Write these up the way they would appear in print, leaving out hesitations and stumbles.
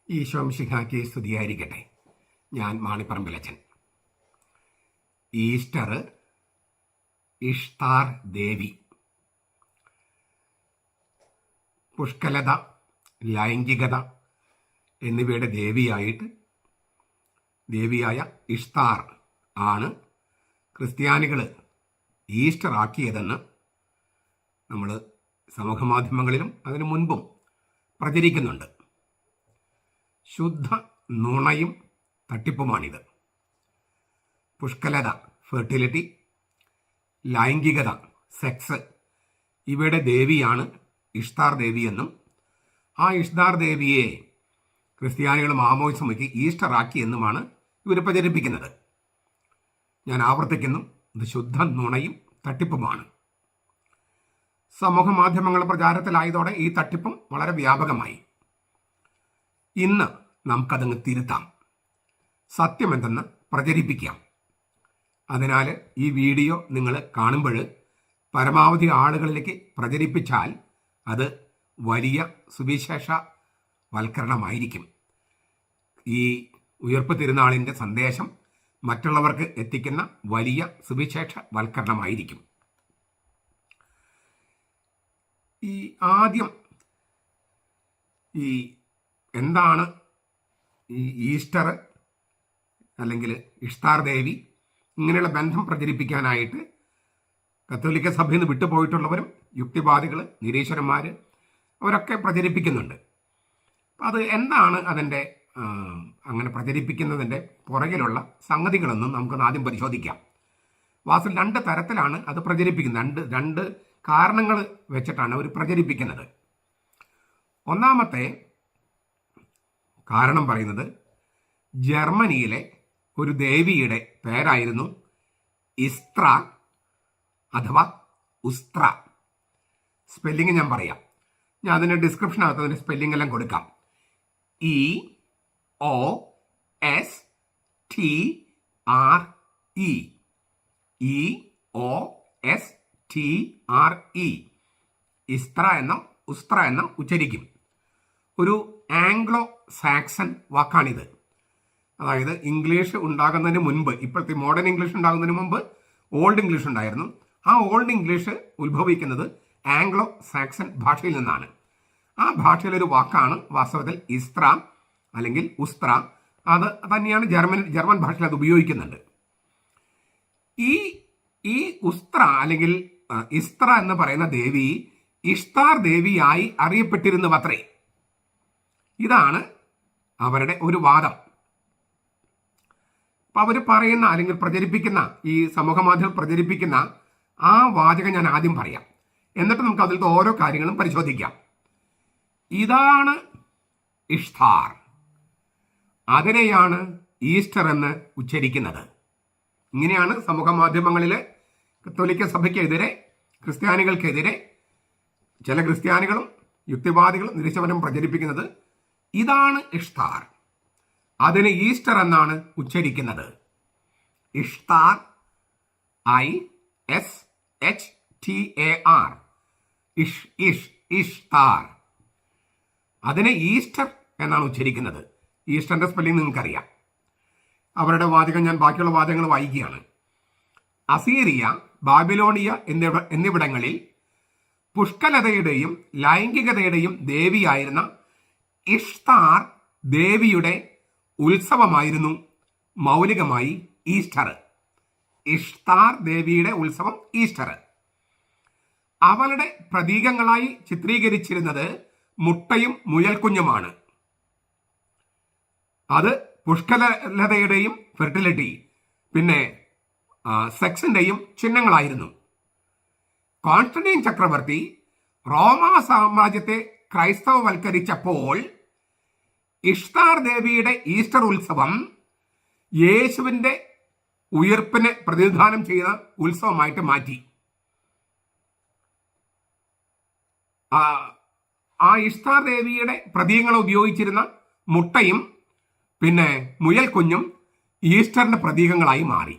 ഈശോ മിശിഹായ്ക്ക് സ്തുതിയായിരിക്കട്ടെ. ഞാൻ മാണിപ്പറമ്പിലച്ചൻ. ഈസ്റ്റർ ഇഷ്താർ ദേവി, പുഷ്കലത, ലൈംഗികത എന്നിവയുടെ ദേവിയായ ഇഷ്താർ ആണ് ക്രിസ്ത്യാനികൾ ഈസ്റ്റർ ആക്കിയതെന്ന് നമ്മൾ സമൂഹമാധ്യമങ്ങളിലും അതിനു മുൻപും പ്രചരിക്കുന്നുണ്ട്. ശുദ്ധ നുണയും തട്ടിപ്പുമാണിത്. പുഷ്കലത, ഫെർട്ടിലിറ്റി, ലൈംഗികത, സെക്സ്, ഇവയുടെ ദേവിയാണ് ഇഷ്താർ ദേവി എന്നും ആ ഇഷ്താർ ദേവിയെ ക്രിസ്ത്യാനികൾ മാമോദിസമയ്ക്ക് ഈസ്റ്റർ ആക്കി എന്നുമാണ് ഇവർ പ്രചരിപ്പിക്കുന്നത്. ഞാൻ ആവർത്തിക്കുന്നു, ഇത് ശുദ്ധ നുണയും തട്ടിപ്പുമാണ്. സമൂഹ മാധ്യമങ്ങൾ പ്രചാരത്തിലായതോടെ ഈ തട്ടിപ്പും വളരെ വ്യാപകമായി. ഇന്ന് നമുക്കതങ്ങ് തിരുത്താം, സത്യമെന്തെന്ന് പ്രചരിപ്പിക്കാം. അതിനാൽ ഈ വീഡിയോ നിങ്ങൾ കാണുമ്പോൾ പരമാവധി ആളുകളിലേക്ക് പ്രചരിപ്പിച്ചാൽ അത് വലിയ സുവിശേഷ വൽക്കരണമായിരിക്കും. ഈ ഉയർപ്പ് തിരുനാളിൻ്റെ സന്ദേശം മറ്റുള്ളവർക്ക് എത്തിക്കുന്ന വലിയ സുവിശേഷ വൽക്കരണമായിരിക്കും. ആദ്യം എന്താണ് ഈ ഈസ്റ്റർ അല്ലെങ്കിൽ ഇഷ്താർ ദേവി, ഇങ്ങനെയുള്ള ബന്ധം പ്രചരിപ്പിക്കാനായിട്ട് കത്തോലിക്ക സഭയിൽ നിന്ന് വിട്ടുപോയിട്ടുള്ളവരും യുക്തിവാദികൾ, നിരീശ്വരന്മാർ അവരൊക്കെ പ്രചരിപ്പിക്കുന്നുണ്ട്. അത് എന്താണ് അതിൻ്റെ അങ്ങനെ പ്രചരിപ്പിക്കുന്നതിൻ്റെ പുറകിലുള്ള സംഗതികളൊന്നും നമുക്കൊന്ന് ആദ്യം പരിശോധിക്കാം. വാസ്തവത്തിൽ രണ്ട് തരത്തിലാണ് അത് പ്രചരിപ്പിക്കുന്നത്. രണ്ട് കാരണങ്ങൾ വെച്ചിട്ടാണ് അവർ പ്രചരിപ്പിക്കുന്നത്. ഒന്നാമത്തെ കാരണം പറയുന്നത് ജർമ്മനിയിലെ ഒരു ദേവിയുടെ പേരായിരുന്നു ഇസ്ത്ര അഥവാ ഉസ്ത്ര. സ്പെല്ലിങ് ഞാൻ പറയാം, ഞാൻ അതിൻ്റെ ഡിസ്ക്രിപ്ഷനകത്ത് അതിൻ്റെ സ്പെല്ലിംഗ് എല്ലാം കൊടുക്കാം. EOSTRE, EOSTRE, ഇസ്ത്ര എന്നോ ഉസ്ത്ര എന്നോ ഉച്ചരിക്കും. ഒരു ആംഗ്ലോ സാക്സൺ വാക്കാണിത്. അതായത് ഇംഗ്ലീഷ് ഉണ്ടാകുന്നതിന് മുൻപ്, ഇപ്പോഴത്തെ മോഡേൺ ഇംഗ്ലീഷ് ഉണ്ടാകുന്നതിന് മുമ്പ് ഓൾഡ് ഇംഗ്ലീഷ് ഉണ്ടായിരുന്നു. ആ ഓൾഡ് ഇംഗ്ലീഷ് ഉത്ഭവിക്കുന്നത് ആംഗ്ലോ സാക്സൺ ഭാഷയിൽ നിന്നാണ്. ആ ഭാഷയിലൊരു വാക്കാണ് വാസ്തവത്തിൽ ഇസ്ത്ര അല്ലെങ്കിൽ ഉസ്ത്ര. അത് തന്നെയാണ് ജർമ്മൻ ഭാഷയിൽ അത് ഉപയോഗിക്കുന്നുണ്ട്. ഈ ഉസ്ത്ര അല്ലെങ്കിൽ ഇസ്ത്ര എന്ന് പറയുന്ന ദേവി ഇഷ്താർ ദേവിയായി അറിയപ്പെട്ടിരുന്നുവത്രേ. ഇതാണ് അവരുടെ ഒരു വാദം. അപ്പം അവർ പറയുന്ന അല്ലെങ്കിൽ പ്രചരിപ്പിക്കുന്ന, ഈ സമൂഹ മാധ്യമം പ്രചരിപ്പിക്കുന്ന ആ വാചകം ഞാൻ ആദ്യം പറയാം, എന്നിട്ട് നമുക്ക് അതിലത്തെ ഓരോ കാര്യങ്ങളും പരിശോധിക്കാം. ഇതാണ് ഇഷ്താർ, അതിനെയാണ് ഈസ്റ്റർ എന്ന് ഉച്ചരിക്കുന്നത്. ഇങ്ങനെയാണ് സമൂഹ മാധ്യമങ്ങളിലെ കത്തോലിക്ക സഭയ്ക്കെതിരെ, ക്രിസ്ത്യാനികൾക്കെതിരെ ചില ക്രിസ്ത്യാനികളും യുക്തിവാദികളും നിരീശ്വരനും പ്രചരിപ്പിക്കുന്നത്. ഇതാണ് ഇഷ്താർ, അതിന് ഈസ്റ്റർ എന്നാണ് ഉച്ചരിക്കുന്നത്. ഇഷ്താർ, ISHTAR, ഇഷ്താർ, അതിനെ ഈസ്റ്റർ എന്നാണ് ഉച്ചരിക്കുന്നത്. ഈസ്റ്ററിന്റെ സ്പെല്ലിംഗ് നിങ്ങൾക്കറിയാം. അവരുടെ വാചകം ഞാൻ ബാക്കിയുള്ള വാചകങ്ങൾ വായിക്കുകയാണ്. അസീറിയ, ബാബിലോണിയ എന്നിവിടങ്ങളിൽ പുഷ്കലതയുടെയും ലൈംഗികതയുടെയും ദേവിയായിരുന്ന ഇഷ്താർ ദേവിയുടെ ഉത്സവമായിരുന്നു മൗലികമായി ഈസ്റ്റർ. ഇഷ്താർ ദേവിയുടെ ഉത്സവം ഈസ്റ്റർ. അവളുടെ പ്രതീകങ്ങളായി ചിത്രീകരിച്ചിരുന്നത് മുട്ടയും മുയൽക്കുഞ്ഞുമാണ്. അത് പുഷ്കലതയുടെയും ഫെർട്ടിലിറ്റി, പിന്നെ സെക്സിന്റെയും ചിഹ്നങ്ങളായിരുന്നു. കോൺസ്റ്റന്റൈൻ ചക്രവർത്തി റോമാ സാമ്രാജ്യത്തെ ക്രൈസ്തവവൽക്കരിച്ചപ്പോൾ ഇഷ്താർ ദേവിയുടെ ഈസ്റ്റർ ഉത്സവം യേശുവിൻ്റെ ഉയർപ്പിനെ പ്രതിനിധാനം ചെയ്യുന്ന ഉത്സവമായിട്ട് മാറ്റി. ആ ഇഷ്താർ ദേവിയുടെ പ്രതീകങ്ങൾ ഉപയോഗിച്ചിരുന്ന മുട്ടയും പിന്നെ മുയൽ കുഞ്ഞും ഈസ്റ്ററിന്റെ പ്രതീകങ്ങളായി മാറി.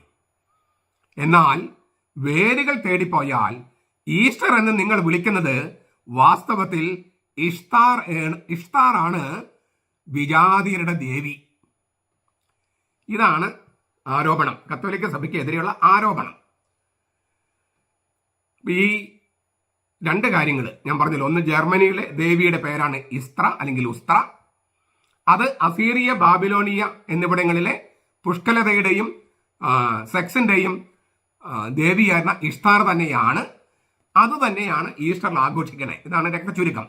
എന്നാൽ വേരുകൾ തേടിപ്പോയാൽ ഈസ്റ്റർ എന്ന് നിങ്ങൾ വിളിക്കുന്നത് വാസ്തവത്തിൽ ഇഷ്താർ ആണ് വിജാതിയരുടെ ദേവി. ഇതാണ് ആരോപണം, കത്തോലിക്ക സഭയ്ക്ക് എതിരെയുള്ള ആരോപണം. ഈ രണ്ട് കാര്യങ്ങൾ ഞാൻ പറഞ്ഞല്ലോ. ഒന്ന്, ജർമ്മനിയിലെ ദേവിയുടെ പേരാണ് ഇസ്ത്ര അല്ലെങ്കിൽ ഉസ്ത്ര. അത് അസീറിയ, ബാബിലോണിയ എന്നിവിടങ്ങളിലെ പുഷ്കലതയുടെയും സെക്സിന്റെയും ദേവിയായിരുന്ന ഇഷ്താർ തന്നെയാണ്. അത് തന്നെയാണ് ഈസ്റ്ററിൽ ആഘോഷിക്കണേ. ഇതാണ് രക്തചുരുക്കം.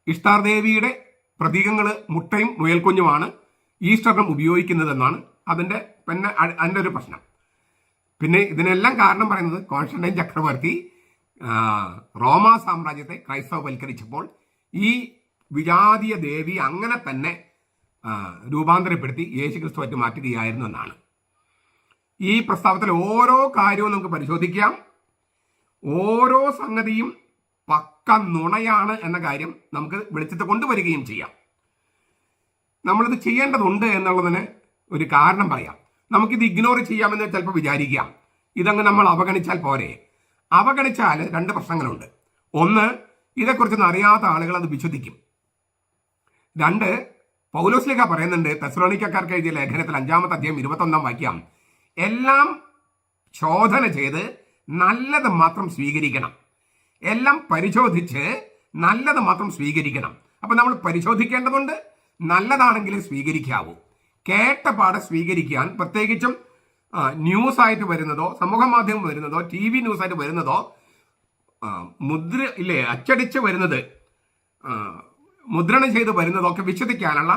ഇഷ്താർ ദേവിയുടെ പ്രതീകങ്ങൾ മുട്ടയും മുയൽക്കുഞ്ഞുമാണ് ഈസ്റ്ററിനും ഉപയോഗിക്കുന്നതെന്നാണ് അതിൻ്റെ ഒരു പ്രശ്നം. പിന്നെ ഇതിനെല്ലാം കാരണം പറയുന്നത് കോൺസ്റ്റന്റൈൻ ചക്രവർത്തി റോമാ സാമ്രാജ്യത്തെ ക്രൈസ്തവവൽക്കരിച്ചപ്പോൾ ഈ വിജാതീയ ദേവി അങ്ങനെ തന്നെ രൂപാന്തരപ്പെടുത്തി യേശുക്രിസ്തുവായിട്ട് മാറ്റുകയായിരുന്നു എന്നാണ്. ഈ പ്രസ്താവത്തിൽ ഓരോ കാര്യവും നമുക്ക് പരിശോധിക്കാം. ഓരോ സംഗതിയും പക്ക നുണയാണ് എന്ന കാര്യം നമുക്ക് വെളിച്ചത്ത് കൊണ്ടുവരികയും ചെയ്യാം. നമ്മളിത് ചെയ്യേണ്ടതുണ്ട് എന്നുള്ളതിന് ഒരു കാരണം പറയാം. നമുക്കിത് ഇഗ്നോർ ചെയ്യാമെന്ന് ചിലപ്പോൾ വിചാരിക്കാം. ഇതങ്ങ് നമ്മൾ അവഗണിച്ചാൽ പോരെ. അവഗണിച്ചാൽ രണ്ട് പ്രശ്നങ്ങളുണ്ട്. ഒന്ന്, ഇതേക്കുറിച്ചൊന്നും അറിയാത്ത ആളുകൾ അത് വിശ്വസിക്കും. രണ്ട്, പൗലോസ്ലീഹ പറയുന്നുണ്ട് തെസ്സലോനിക്കക്കാർക്ക് എഴുതിയ ലേഖനത്തിൽ 5-ാമത്തെ അധ്യായം 21-ാം വാക്യം, എല്ലാം ശോധന ചെയ്ത് നല്ലത് മാത്രം സ്വീകരിക്കണം. എല്ലാം പരിശോധിച്ച് നല്ലത് മാത്രം സ്വീകരിക്കണം. അപ്പൊ നമ്മൾ പരിശോധിക്കേണ്ടതുണ്ട്. നല്ലതാണെങ്കിലും സ്വീകരിക്കാവൂ. കേട്ട പാടെ സ്വീകരിക്കാൻ, പ്രത്യേകിച്ചും ന്യൂസായിട്ട് വരുന്നതോ സമൂഹ മാധ്യമം വരുന്നതോ TV ന്യൂസായിട്ട് വരുന്നതോ അച്ചടിച്ച് വരുന്നത്, മുദ്രണം ചെയ്ത് വരുന്നതോ ഒക്കെ വിശ്വസിക്കാനുള്ള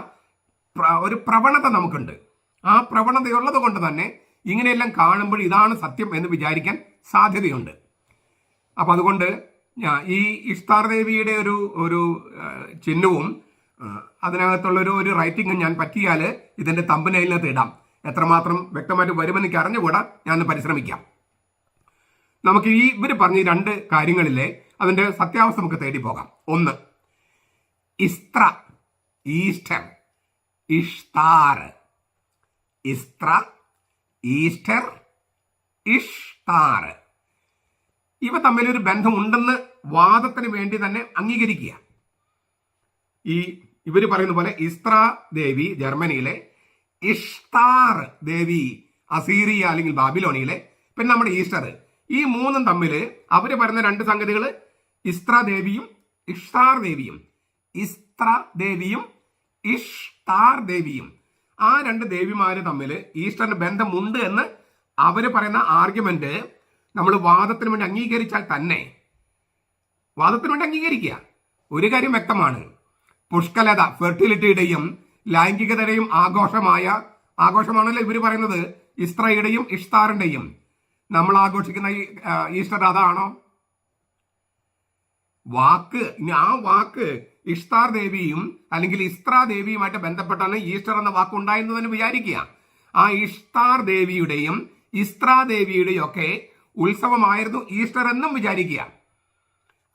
ഒരു പ്രവണത നമുക്കുണ്ട്. ആ പ്രവണതയുള്ളത് കൊണ്ട് തന്നെ ഇങ്ങനെയെല്ലാം കാണുമ്പോൾ ഇതാണ് സത്യം എന്ന് വിചാരിക്കാൻ സാധ്യതയുണ്ട്. അപ്പം അതുകൊണ്ട് ഈ ഇഷ്താർ ദേവിയുടെ ഒരു ചിഹ്നവും അതിനകത്തുള്ളൊരു റൈറ്റിങ്ങും ഞാൻ പറ്റിയാൽ ഇതിൻ്റെ തമ്പനയിലിനകത്ത് ഇടാം. എത്രമാത്രം വ്യക്തമായിട്ട് വരുമെന്ന് എനിക്ക് അറിഞ്ഞുകൂടാ, ഞാൻ പരിശ്രമിക്കാം. നമുക്ക് ഇവർ പറഞ്ഞ രണ്ട് കാര്യങ്ങളിലെ അതിൻ്റെ സത്യാവസ്ഥ നമുക്ക് തേടി പോകാം. ഒന്ന്, ഇസ്ത്ര, ഈസ്റ്റർ, ഇഷ്താർ. ഇസ്ത്ര, ഈസ്റ്റർ, ഇഷ്താർ. ഇവ തമ്മിലൊരു ബന്ധമുണ്ടെന്ന് വാദത്തിന് വേണ്ടി തന്നെ അംഗീകരിക്കുക. ഇവർ പറയുന്ന പോലെ ഇസ്ത്ര ദേവി ജർമ്മനിയിലെ, ഇഷ്താർ ദേവി അസീറിയ അല്ലെങ്കിൽ ബാബിലോണിയിലെ, പിന്നെ നമ്മുടെ ഈസ്റ്റർ, ഈ മൂന്നും തമ്മിൽ അവർ പറയുന്ന രണ്ട് സംഗതികൾ ഇസ്ത്ര ദേവിയും ഇഷ്താർ ദേവിയും. ഇസ്ത്ര ദേവിയും ഇഷ്താർ ദേവിയും, ആ രണ്ട് ദേവിമാര് തമ്മിൽ ഈസ്റ്ററിന് ബന്ധമുണ്ട് എന്ന് അവർ പറയുന്ന ആർഗ്യുമെന്റ് നമ്മൾ വാദത്തിന് വേണ്ടി അംഗീകരിച്ചാൽ തന്നെ, വാദത്തിന് വേണ്ടി അംഗീകരിക്കുക. ഒരു കാര്യം വ്യക്തമാണ്, പുഷ്കലത, ഫെർട്ടിലിറ്റിയുടെയും ലൈംഗികതയുടെയും ആഘോഷമാണല്ലോ ഇവർ പറയുന്നത്. ഇസ്ത്രയുടെയും ഇഷ്താറിന്റെയും നമ്മൾ ആഘോഷിക്കുന്ന ഈസ്റ്റർ അതാണോ? ആ വാക്ക് ഇഷ്താർ ദേവിയും അല്ലെങ്കിൽ ഇസ്ത്ര ദേവിയുമായിട്ട് ബന്ധപ്പെട്ടാണ് ഈസ്റ്റർ എന്ന വാക്ക് ഉണ്ടായിരുന്നതെന്ന് വിചാരിക്കുക. ആ ഇഷ്താർ ദേവിയുടെയും ഇസ്ത്ര ദേവിയുടെയും ഒക്കെ ഉത്സവമായിരുന്നു ഈസ്റ്റർ എന്നും വിചാരിക്കുക.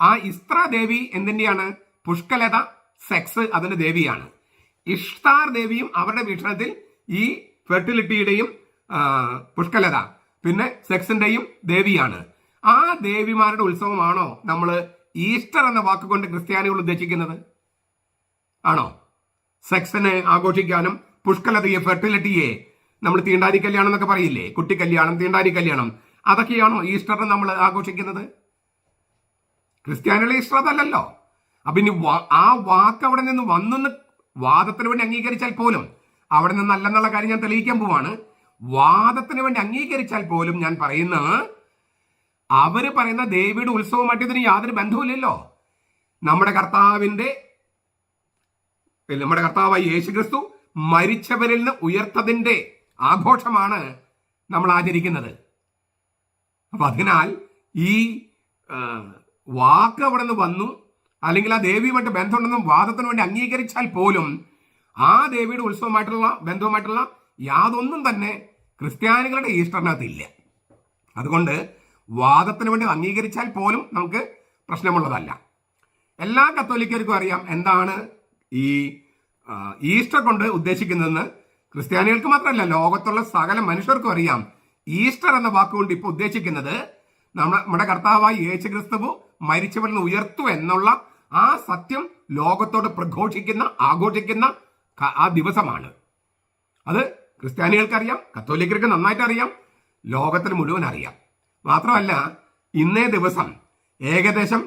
ആ ഇസ്ത്ര ദേവി എന്തിന്റെയാണ്? പുഷ്കലത, സെക്സ്, അതിന്റെ ദേവിയാണ്. ഇഷ്താർ ദേവിയും അവരുടെ വീക്ഷണത്തിൽ ഈ ഫെർട്ടിലിറ്റിയുടെയും പുഷ്കലത പിന്നെ സെക്സിന്റെയും ദേവിയാണ്. ആ ദേവിമാരുടെ ഉത്സവമാണോ നമ്മൾ ഈസ്റ്റർ എന്ന വാക്കുകൊണ്ട് ക്രിസ്ത്യാനികൾ ഉദ്ദേശിക്കുന്നത്? ആണോ? സെക്സിനെ ആഘോഷിക്കാനും പുഷ്കലതയെ, ഫെർട്ടിലിറ്റിയെ നമ്മൾ തീണ്ടാരി കല്യാണം എന്നൊക്കെ പറയില്ലേ, കുട്ടിക്കല്യാണം, തീണ്ടാരി കല്യാണം, അതൊക്കെയാണോ ഈസ്റ്ററിന് നമ്മൾ ആഘോഷിക്കുന്നത്? ക്രിസ്ത്യാനികളെ ഈസ്റ്റർ അതല്ലല്ലോ. അപ്പൊ ഇനി ആ വാക്ക് അവിടെ നിന്ന് വന്നെന്ന് വാദത്തിന് വേണ്ടി അംഗീകരിച്ചാൽ പോലും, അവിടെ നിന്നല്ലെന്നുള്ള കാര്യം ഞാൻ തെളിയിക്കാൻ പോവാണ്. വാദത്തിന് വേണ്ടി അംഗീകരിച്ചാൽ പോലും ഞാൻ പറയുന്ന അവര് പറയുന്ന ദേവിയുടെ ഉത്സവമായിട്ട് ഇതിന് യാതൊരു ബന്ധവുമില്ലല്ലോ. നമ്മുടെ കർത്താവായ യേശുക്രിസ്തു മരിച്ചവരിൽ നിന്ന് ഉയർത്തതിന്റെ ആഘോഷമാണ് നമ്മൾ ആചരിക്കുന്നത്. അപ്പൊ അതിനാൽ ഈ വാക്ക് അവിടെ നിന്ന് വന്നു, അല്ലെങ്കിൽ ആ ദേവിയുമായിട്ട് ബന്ധമുണ്ടെന്നും വാദത്തിന് വേണ്ടി അംഗീകരിച്ചാൽ പോലും ആ ദേവിയുടെ ഉത്സവമായിട്ടുള്ള ബന്ധവുമായിട്ടുള്ള യാതൊന്നും തന്നെ ക്രിസ്ത്യാനികളുടെ ഈസ്റ്ററിനകത്ത് ഇല്ല. അതുകൊണ്ട് വാദത്തിന് വേണ്ടി അംഗീകരിച്ചാൽ പോലും നമുക്ക് പ്രശ്നമുള്ളതല്ല. എല്ലാ കത്തോലിക്കർക്കും അറിയാം എന്താണ് ഈ ഈസ്റ്റർ കൊണ്ട് ഉദ്ദേശിക്കുന്നതെന്ന്. ക്രിസ്ത്യാനികൾക്ക് മാത്രമല്ല, ലോകത്തുള്ള സകല മനുഷ്യർക്കും അറിയാം ഈസ്റ്റർ എന്ന വാക്കുകൊണ്ട് ഇപ്പോൾ ഉദ്ദേശിക്കുന്നത് നമ്മുടെ കർത്താവായ യേശുക്രിസ്തു മരിച്ചവരിൽ നിന്ന് ഉയർത്തു എന്നുള്ള ആ സത്യം ലോകത്തോട് പ്രഘോഷിക്കുന്ന ആഘോഷിക്കുന്ന ആ ദിവസമാണ്. അത് ക്രിസ്ത്യാനികൾക്കറിയാം, കത്തോലിക്കർക്ക് നന്നായിട്ട് അറിയാം, ലോകത്തിന് മുഴുവൻ അറിയാം. മാത്രമല്ല ഇന്നേ ദിവസം ഏകദേശം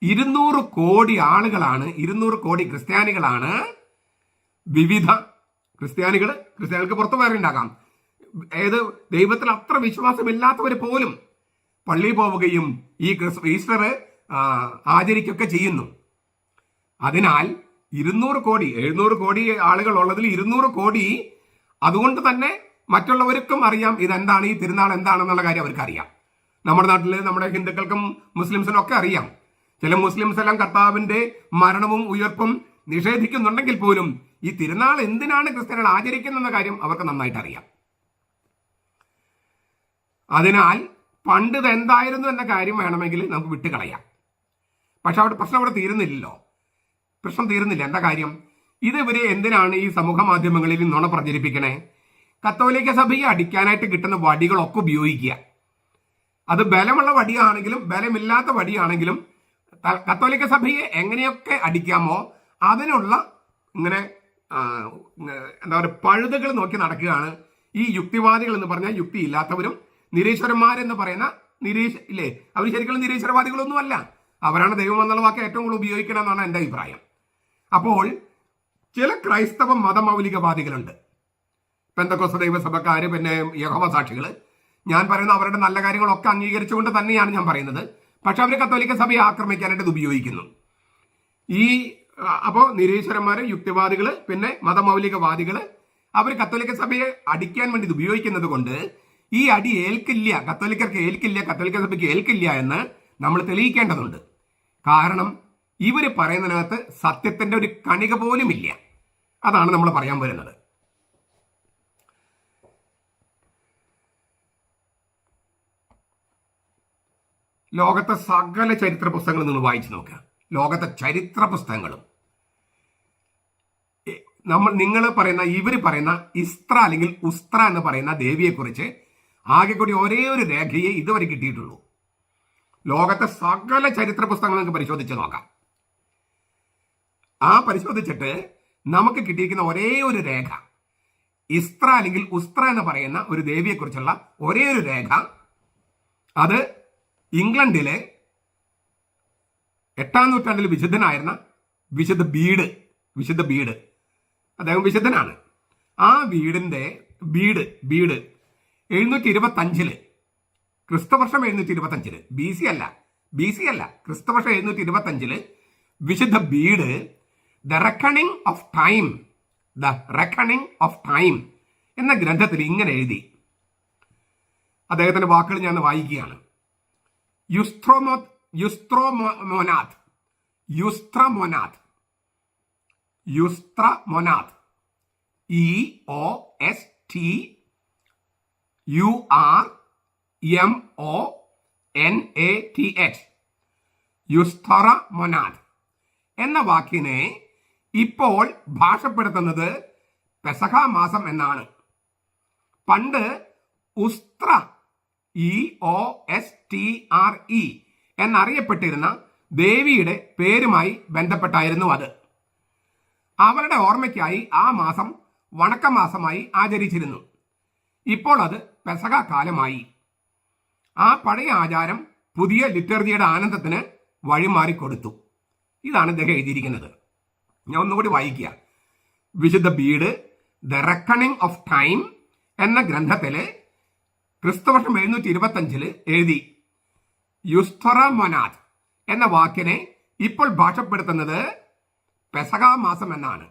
200 കോടി ആളുകളാണ്, 200 കോടി ക്രിസ്ത്യാനികളാണ് വിവിധ ക്രിസ്ത്യാനികൾക്ക് പുറത്തു വേറെ ഉണ്ടാകാം, ഏത് ദൈവത്തിൽ അത്ര വിശ്വാസമില്ലാത്തവർ പോലും പള്ളിയിൽ പോവുകയും ഈ ഈസ്റ്റർ ആചരിക്കുകയൊക്കെ ചെയ്യുന്നു. അതിനാൽ 200 കോടി 700 കോടി ആളുകൾ ഉള്ളതിൽ 200 കോടി അതുകൊണ്ട് തന്നെ മറ്റുള്ളവർക്കും അറിയാം ഇതെന്താണ്, ഈ തിരുനാൾ എന്താണെന്നുള്ള കാര്യം അവർക്ക് അറിയാം. നമ്മുടെ നാട്ടിൽ നമ്മുടെ ഹിന്ദുക്കൾക്കും മുസ്ലിംസിനും ഒക്കെ അറിയാം. ചില മുസ്ലിംസ് എല്ലാം കർത്താവിന്റെ മരണവും ഉയർപ്പും നിഷേധിക്കുന്നുണ്ടെങ്കിൽ പോലും ഈ തിരുനാൾ എന്തിനാണ് ക്രിസ്ത്യാനികൾ ആചരിക്കുന്ന കാര്യം അവർക്ക് നന്നായിട്ട് അറിയാം. അതിനാൽ പണ്ട് ഇത് എന്തായിരുന്നു എന്ന കാര്യം വേണമെങ്കിൽ നമുക്ക് വിട്ടുകളയാം. പക്ഷെ പ്രശ്നം അവിടെ തീരുന്നില്ലല്ലോ. പ്രശ്നം തീരുന്നില്ല. എന്താ കാര്യം? ഇവര് എന്തിനാണ് ഈ സമൂഹ മാധ്യമങ്ങളിൽ നുണ പ്രചരിപ്പിക്കണേ? കത്തോലിക്ക സഭയെ അടിക്കാനായിട്ട് കിട്ടുന്ന വടികളൊക്കെ ഉപയോഗിക്കുക. അത് ബലമുള്ള വടിയാണെങ്കിലും ബലമില്ലാത്ത വടിയാണെങ്കിലും കത്തോലിക്ക സഭയെ എങ്ങനെയൊക്കെ അടിക്കാമോ അതിനുള്ള ഇങ്ങനെ എന്താ പറയുക പഴുതുകൾ നോക്കി നടക്കുകയാണ് ഈ യുക്തിവാദികൾ എന്ന് പറഞ്ഞാൽ. യുക്തിയില്ലാത്തവരും നിരീശ്വരന്മാരെന്ന് പറയുന്ന ഇല്ലേ, അവർ ശരിക്കും നിരീശ്വരവാദികളൊന്നും അല്ല. അവരാണ് ദൈവം എന്നുള്ള വാക്ക് ഏറ്റവും കൂടുതൽ ഉപയോഗിക്കണം എന്നാണ് എൻ്റെ അഭിപ്രായം. അപ്പോൾ ചില ക്രൈസ്തവ മതമൗലികവാദികളുണ്ട്, പെന്തക്കോസ്ത ദൈവസഭക്കാര്, പിന്നെ യഹോവ സാക്ഷികൾ. ഞാൻ പറയുന്ന അവരുടെ നല്ല കാര്യങ്ങളൊക്കെ അംഗീകരിച്ചുകൊണ്ട് തന്നെയാണ് ഞാൻ പറയുന്നത്. പക്ഷെ അവർ കത്തോലിക്ക സഭയെ ആക്രമിക്കാനായിട്ട് ഇത് ഉപയോഗിക്കുന്നു. അപ്പോൾ നിരീശ്വരന്മാര്, യുക്തിവാദികള്, പിന്നെ മതമൗലികവാദികള് അവർ കത്തോലിക്ക സഭയെ അടിക്കാൻ വേണ്ടി ഇത് ഉപയോഗിക്കുന്നത് കൊണ്ട് ഈ അടി ഏൽക്കില്ല, കത്തോലിക്കർക്ക് ഏൽക്കില്ല, കത്തോലിക്ക സഭയ്ക്ക് ഏൽക്കില്ല എന്ന് നമ്മൾ തെളിയിക്കേണ്ടതുണ്ട്. കാരണം ഇവർ പറയുന്നതിനകത്ത് സത്യത്തിന്റെ ഒരു കണിക പോലും ഇല്ല. അതാണ് നമ്മൾ പറയാൻ വരുന്നത്. ലോകത്തെ സകല ചരിത്ര പുസ്തകങ്ങൾ നിങ്ങൾ വായിച്ചു നോക്കുക. ലോകത്തെ ചരിത്ര പുസ്തകങ്ങളും നിങ്ങൾ പറയുന്ന ഇവർ പറയുന്ന ഇസ്ത്ര അല്ലെങ്കിൽ ഉസ്ത്ര എന്ന് പറയുന്ന ദേവിയെക്കുറിച്ച് ആകെ കൂടി ഒരേ ഒരു രേഖയെ ഇതുവരെ കിട്ടിയിട്ടുള്ളൂ. ലോകത്തെ സകല ചരിത്ര പുസ്തകങ്ങൾ നിങ്ങൾക്ക് പരിശോധിച്ച് നോക്കാം. ആ പരിശോധിച്ചിട്ട് നമുക്ക് കിട്ടിയിരിക്കുന്ന ഒരേ ഒരു രേഖ, ഇസ്ത്ര അല്ലെങ്കിൽ ഉസ്ത്ര എന്ന് പറയുന്ന ഒരു ദേവിയെക്കുറിച്ചുള്ള ഒരേ ഒരു രേഖ, അത് ഇംഗ്ലണ്ടിലെ 8-ാം നൂറ്റാണ്ടിൽ വിശുദ്ധനായിരുന്ന വിശുദ്ധ ബീഡ്, അദ്ദേഹം വിശുദ്ധനാണ്. ആ ബീഡ് 725 ക്രിസ്തുവർഷം 725 ബി സി അല്ല ക്രിസ്തുവർഷം 725 വിശുദ്ധ Bede the reckoning of time എന്ന ഗ്രന്ഥത്തിൽ ഇങ്ങനെ എഴുതി. അദ്ദേഹത്തിന്റെ വാക്കുകൾ ഞാൻ വായിക്കുകയാണ്. യുസ്ത്രമൊനാദ് EOSTURMONATH യുസ്തറമൊനാദ് എന്ന വാക്കിനെ ഇപ്പോൾ ഭാഷപ്പെടുത്തുന്നത് പെസഹ മാസം എന്നാണ്. പണ്ട് ഉസ്ത്ര EOSTRE എന്നറിയപ്പെട്ടിരുന്ന ദേവിയുടെ പേരുമായി ബന്ധപ്പെട്ടായിരുന്നു അത്. അവരുടെ ഓർമ്മയ്ക്കായി ആ മാസം വണക്കമാസമായി ആചരിച്ചിരുന്നു. ഇപ്പോൾ അത് പെസഹ കാലമായി. ആ പഴയ ആചാരം പുതിയ ലിറ്റർജിയുടെ ആനന്ദത്തിന് വഴിമാറിക്കൊടുത്തു. ഇതാണ് ഇദ്ദേഹം എഴുതിയിരിക്കുന്നത്. ഞാൻ ഒന്നുകൂടി വായിക്കുക. വിശുദ്ധ Bede the reckoning of time എന്ന ഗ്രന്ഥത്തില് ക്രിസ്തുവർഷം 725 എഴുതി. യുസ്തറമൊനാദ് എന്ന വാക്കിനെ ഇപ്പോൾ ഭാഷപ്പെടുത്തുന്നത് പെസഹ മാസം എന്നാണ്.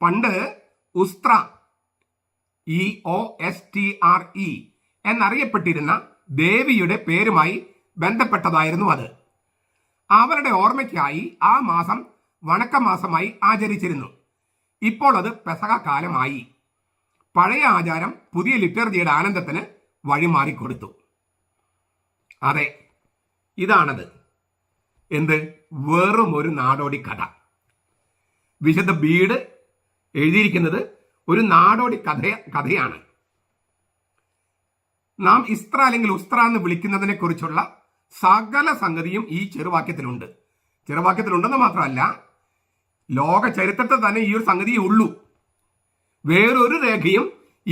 പണ്ട് ഉസ്ത്ര EOSTRE എന്നറിയപ്പെട്ടിരുന്ന ദേവിയുടെ പേരുമായി ബന്ധപ്പെട്ടതായിരുന്നു അത്. അവരുടെ ഓർമ്മയ്ക്കായി ആ മാസം വണക്കമാസമായി ആചരിച്ചിരുന്നു. ഇപ്പോൾ അത് പെസഹ കാലമായി. പഴയ ആചാരം പുതിയ ലിറ്റർജിയുടെ ആനന്ദത്തിന് വഴിമാറിക്കൊടുത്തു. അതെ, ഇതാണത്. എന്ത്? വെറും ഒരു നാടോടി കഥ. വിശുദ്ധ ബീഡ് എഴുതിയിരിക്കുന്നത് ഒരു നാടോടി കഥയാണ്. നാം ഇസ്ത്ര അല്ലെങ്കിൽ ഉസ്ത്ര എന്ന് വിളിക്കുന്നതിനെ കുറിച്ചുള്ള സകല സംഗതിയും ഈ ചെറുവാക്യത്തിലുണ്ടെന്ന് മാത്രമല്ല ലോക ചരിത്രത്തിൽ തന്നെ ഈ ഒരു സംഗതിയേ ഉള്ളൂ. വേറൊരു രേഖയും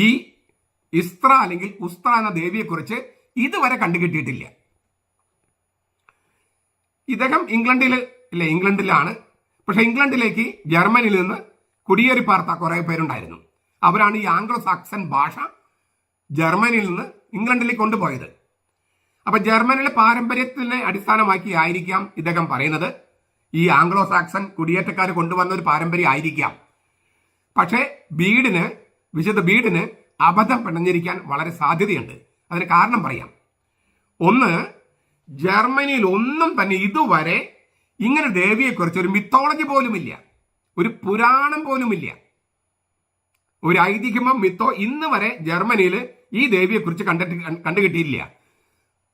ഈ ഇസ്ത്ര അല്ലെങ്കിൽ ഉസ്ത്ര എന്ന ദേവിയെക്കുറിച്ച് ഇതുവരെ കണ്ടുകിട്ടിയിട്ടില്ല. ഇദ്ദേഹം ഇംഗ്ലണ്ടിലാണ്. പക്ഷെ ഇംഗ്ലണ്ടിലേക്ക് ജർമ്മനിയിൽ നിന്ന് കുടിയേറി പാർത്ത കുറെ പേരുണ്ടായിരുന്നു. അവരാണ് ഈ ആംഗ്ലോ സാക്സൺ ഭാഷ ജർമ്മനിയിൽ നിന്ന് ഇംഗ്ലണ്ടിലേക്ക് കൊണ്ടുപോയത്. അപ്പൊ ജർമ്മനിയിലെ പാരമ്പര്യത്തിനെ അടിസ്ഥാനമാക്കി ആയിരിക്കാം ഇദ്ദേഹം പറയുന്നത് ഈ ആംഗ്ലോ സാക്സൺ കുടിയേറ്റക്കാർ കൊണ്ടുവന്ന ഒരു പാരമ്പര്യം ആയിരിക്കാം. പക്ഷേ വിശുദ്ധ ബീഡിന് അബദ്ധം പിണഞ്ഞിരിക്കാൻ വളരെ സാധ്യതയുണ്ട്. അതിന് കാരണം പറയാം. ഒന്ന്, ജർമ്മനിയിൽ ഒന്നും തന്നെ ഇതുവരെ ഇങ്ങനെ ദേവിയെക്കുറിച്ച് ഒരു മിത്തോളജി പോലുമില്ല, ഒരു പുരാണം പോലുമില്ല, ഒരു ഐതിഹ്യമോ മിത്തോ ഇന്ന് വരെ ജർമ്മനിയിൽ ഈ ദേവിയെക്കുറിച്ച് കണ്ടുകിട്ടിയില്ല.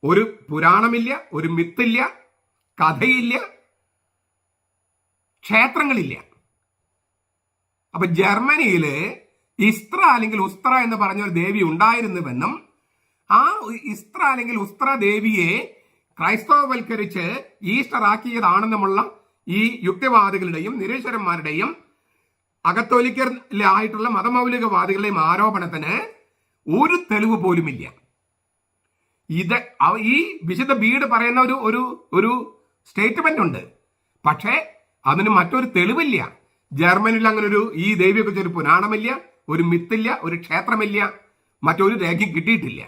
ഒരു പുരാണമില്ല, ഒരു മിത്തില്ല, കഥയില്ല, ക്ഷേത്രങ്ങളില്ല. അപ്പൊ ജർമ്മനിയില് ഇസ്ത്ര അല്ലെങ്കിൽ ഉസ്ത്ര എന്ന് പറഞ്ഞ ഒരു ദേവി ഉണ്ടായിരുന്നുവെന്നും ആ ഇസ്ത്ര അല്ലെങ്കിൽ ഉസ്ത്ര ദേവിയെ ക്രൈസ്തവവൽക്കരിച്ച് ഈസ്റ്റർ ആക്കിയതാണെന്നുമുള്ള ഈ യുക്തിവാദികളുടെയും നിരീശ്വരന്മാരുടെയും അകത്തോലിക്കലായിട്ടുള്ള മതമൗലികവാദികളുടെയും ആരോപണത്തിന് ഒരു തെളിവ് പോലുമില്ല. ഈ വിശുദ്ധ ബീഡ് പറയുന്ന ഒരു സ്റ്റേറ്റ്മെന്റ് ഉണ്ട്. പക്ഷേ അതിന് മറ്റൊരു തെളിവില്ല. ജർമ്മനിയിൽ അങ്ങനെ ഈ ദേവിയെക്കുറിച്ച് ഒരു പുരാണമില്ല, ഒരു മിത്തില്ല, ഒരു ക്ഷേത്രമില്ല, മറ്റൊരു രേഖയും കിട്ടിയിട്ടില്ല.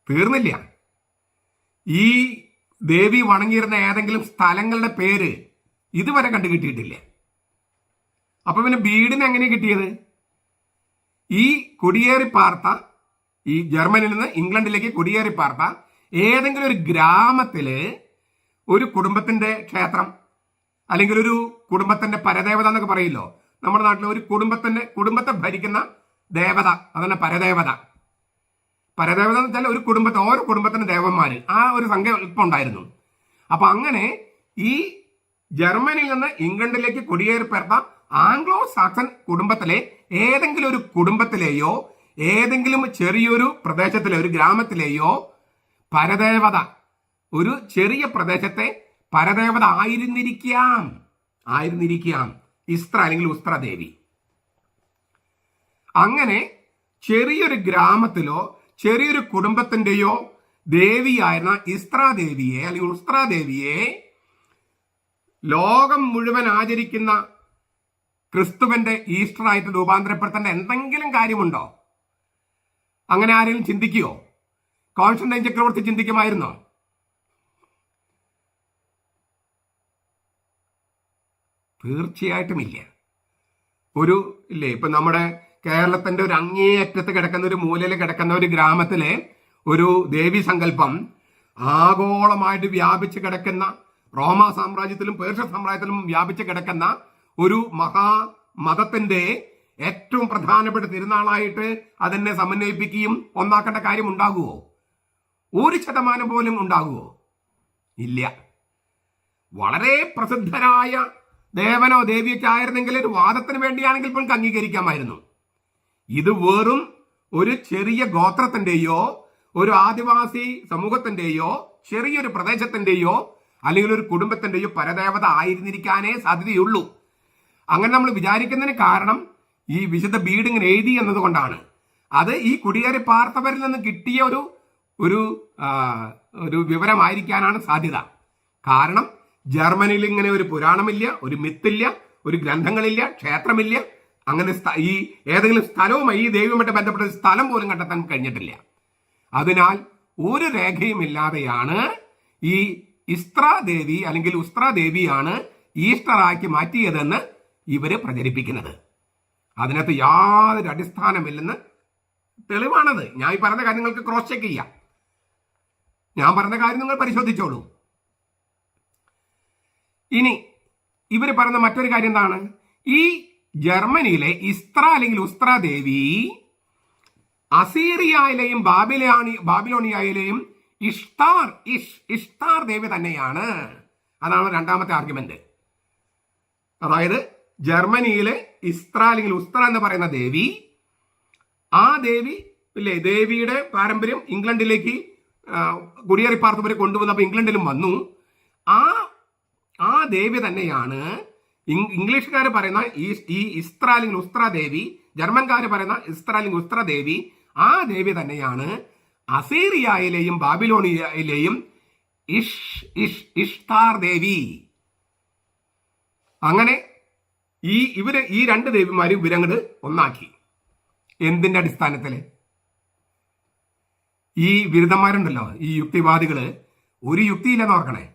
തീർന്നില്ല. ഈ ദേവി വണങ്ങിയിരുന്ന ഏതെങ്കിലും സ്ഥലങ്ങളുടെ പേര് ഇതുവരെ കണ്ടുകിട്ടിയിട്ടില്ല. അപ്പൊ പിന്നെ ബീഡിന് എങ്ങനെ കിട്ടിയത്? ഈ കുടിയേറി പാർത്ത, ഈ ജർമ്മനിയിൽ നിന്ന് ഇംഗ്ലണ്ടിലേക്ക് കുടിയേറി പാർത്ത ഏതെങ്കിലും ഒരു ഗ്രാമത്തില് ഒരു കുടുംബത്തിന്റെ ക്ഷേത്രം അല്ലെങ്കിൽ ഒരു കുടുംബത്തിന്റെ പരദേവത എന്നൊക്കെ പറയില്ലോ. നമ്മുടെ നാട്ടിൽ ഒരു കുടുംബത്തെ ഭരിക്കുന്ന ദേവത, അതന്നെ പരദേവത. പരദേവത എന്ന് വെച്ചാൽ ഓരോ കുടുംബത്തിന്റെ ദേവന്മാര്, ആ ഒരു സങ്കല്പം ഉണ്ടായിരുന്നു. അപ്പൊ അങ്ങനെ ഈ ജർമ്മനിയിൽ നിന്ന് ഇംഗ്ലണ്ടിലേക്ക് കുടിയേറിപ്പേർത്ത ആംഗ്ലോ സാക്സൺ കുടുംബത്തിലെ ഏതെങ്കിലും ഒരു കുടുംബത്തിലെയോ ഏതെങ്കിലും ചെറിയൊരു പ്രദേശത്തിലെ ഒരു ഗ്രാമത്തിലെയോ പരദേവത, ഒരു ചെറിയ പ്രദേശത്തെ പരദേവത ആയിരുന്നിരിക്കാം ഇസ്ത്ര അല്ലെങ്കിൽ ഉസ്ത്ര ദേവി. അങ്ങനെ ചെറിയൊരു ഗ്രാമത്തിലോ ചെറിയൊരു കുടുംബത്തിന്റെയോ ദേവിയായിരുന്ന ഇസ്ത്രാദേവിയെ അല്ലെങ്കിൽ ഉസ്ത്രാദേവിയെ ലോകം മുഴുവൻ ആചരിക്കുന്ന ക്രിസ്തുവിന്റെ ഈസ്റ്റർ ആയിട്ട് രൂപാന്തരപ്പെടുത്തേണ്ട എന്തെങ്കിലും കാര്യമുണ്ടോ? അങ്ങനെ ആരെങ്കിലും ചിന്തിക്കുകയോ? കോൺസ്റ്റന്റൈൻ ചക്രവർത്തി ചിന്തിക്കുമായിരുന്നോ? തീർച്ചയായിട്ടുമില്ല. ഇപ്പൊ നമ്മുടെ കേരളത്തിന്റെ ഒരു അങ്ങേയറ്റത്ത് കിടക്കുന്ന ഒരു മൂലയിൽ കിടക്കുന്ന ഒരു ഗ്രാമത്തിലെ ഒരു ദേവി സങ്കല്പം ആഗോളമായിട്ട് വ്യാപിച്ച് കിടക്കുന്ന, റോമാ സാമ്രാജ്യത്തിലും പേർഷ്യ സാമ്രാജ്യത്തിലും വ്യാപിച്ച് കിടക്കുന്ന ഒരു മഹാമതത്തിന്റെ ഏറ്റവും പ്രധാനപ്പെട്ട തിരുനാളായിട്ട് അതിനെ സമന്വയിപ്പിക്കുകയും ഒന്നാക്കേണ്ട കാര്യം ഉണ്ടാകുമോ? 1% പോലും ഉണ്ടാകുമോ? ഇല്ല. വളരെ പ്രസിദ്ധരായ ദേവനോ ദേവിയൊക്കെ ആയിരുന്നെങ്കിൽ ഒരു വാദത്തിന് വേണ്ടിയാണെങ്കിൽ പോലും അംഗീകരിക്കാമായിരുന്നു. ഇത് വെറും ഒരു ചെറിയ ഗോത്രത്തിന്റെയോ ഒരു ആദിവാസി സമൂഹത്തിന്റെയോ ചെറിയൊരു പ്രദേശത്തിന്റെയോ അല്ലെങ്കിൽ ഒരു കുടുംബത്തിന്റെയോ പരദേവത ആയിരുന്നിരിക്കാനേ സാധ്യതയുള്ളൂ. അങ്ങനെ നമ്മൾ വിചാരിക്കുന്നതിന് കാരണം ഈ വിശുദ്ധ ബീഡ് ഇങ്ങനെ എഴുതി എന്നതുകൊണ്ടാണ്. അത് ഈ കുടിയേറി പാർത്തവരിൽ നിന്ന് കിട്ടിയ ഒരു വിവരമായിരിക്കാനാണ് സാധ്യത. കാരണം ജർമ്മനിയിൽ ഇങ്ങനെ ഒരു പുരാണമില്ല, ഒരു മിത്തില്ല, ഒരു ഗ്രന്ഥങ്ങളില്ല, ക്ഷേത്രമില്ല. അങ്ങനെ ഈ ഏതെങ്കിലും സ്ഥലവുമായി ഈ ദൈവവുമായിട്ട് ബന്ധപ്പെട്ട സ്ഥലം പോലും കണ്ടെത്താൻ കഴിഞ്ഞിട്ടില്ല. അതിനാൽ ഒരു രേഖയും ഇല്ലാതെയാണ് ഈ ഇസ്ത്രാദേവി അല്ലെങ്കിൽ ഉസ്ത്രാദേവിയാണ് ഈസ്റ്റർ ആക്കി മാറ്റിയതെന്ന് ഇവര് പ്രചരിപ്പിക്കുന്നത്. അതിനകത്ത് യാതൊരു അടിസ്ഥാനമില്ലെന്ന് തെളിവാണത്. ഞാൻ ഈ പറഞ്ഞ കാര്യം നിങ്ങൾക്ക് ക്രോസ് ചെക്ക് ചെയ്യാം. ഞാൻ പറഞ്ഞ കാര്യം നിങ്ങൾ പരിശോധിച്ചോളൂ. ഇനി ഇവര് പറയുന്ന മറ്റൊരു കാര്യം എന്താണ്? ഈ ജർമ്മനിയിലെ ഇസ്ത്ര അല്ലെങ്കിൽ ഉസ്ത്ര ദേവി അസീറിയയിലെയും ബാബിലോണിയയിലെയും ഇഷ്താർ ദേവി തന്നെയാണ്. അതാണ് രണ്ടാമത്തെ ആർഗ്യുമെന്റ്. അതായത് ജർമ്മനിയിലെ ഇസ്ത്ര അല്ലെങ്കിൽ ഉസ്ത്ര എന്ന് പറയുന്ന ദേവി, ആ ദേവി ദേവിയുടെ പാരമ്പര്യം ഇംഗ്ലണ്ടിലേക്ക് കുടിയേറി പാർത്തവരെ കൊണ്ടുവന്നപ്പോൾ ഇംഗ്ലണ്ടിലും വന്നു. ആ ദേവി തന്നെയാണ് ഇംഗ്ലീഷുകാർ പറയുന്ന ഈ ഇസ്ത്ര അല്ലെങ്കിൽ ഉസ്ത്ര ദേവി, ജർമ്മൻകാർ പറയുന്ന ഇസ്ത്ര അല്ലെങ്കിൽ ഉസ്ത്ര ദേവി, ആ ദേവി തന്നെയാണ് അസീറിയയിലെയും ബാബിലോണിയയിലെയും ഇഷ്താർ ദേവി. അങ്ങനെ ഈ രണ്ട് ദേവിമാരും ഇവരങ്ങട് ഒന്നാക്കി. എന്തിന്റെ അടിസ്ഥാനത്തില്? ഈ ബിരുദന്മാരുണ്ടല്ലോ, ഈ യുക്തിവാദികള്, ഒരു യുക്തിയില്ലെന്ന് ഓർക്കണേ.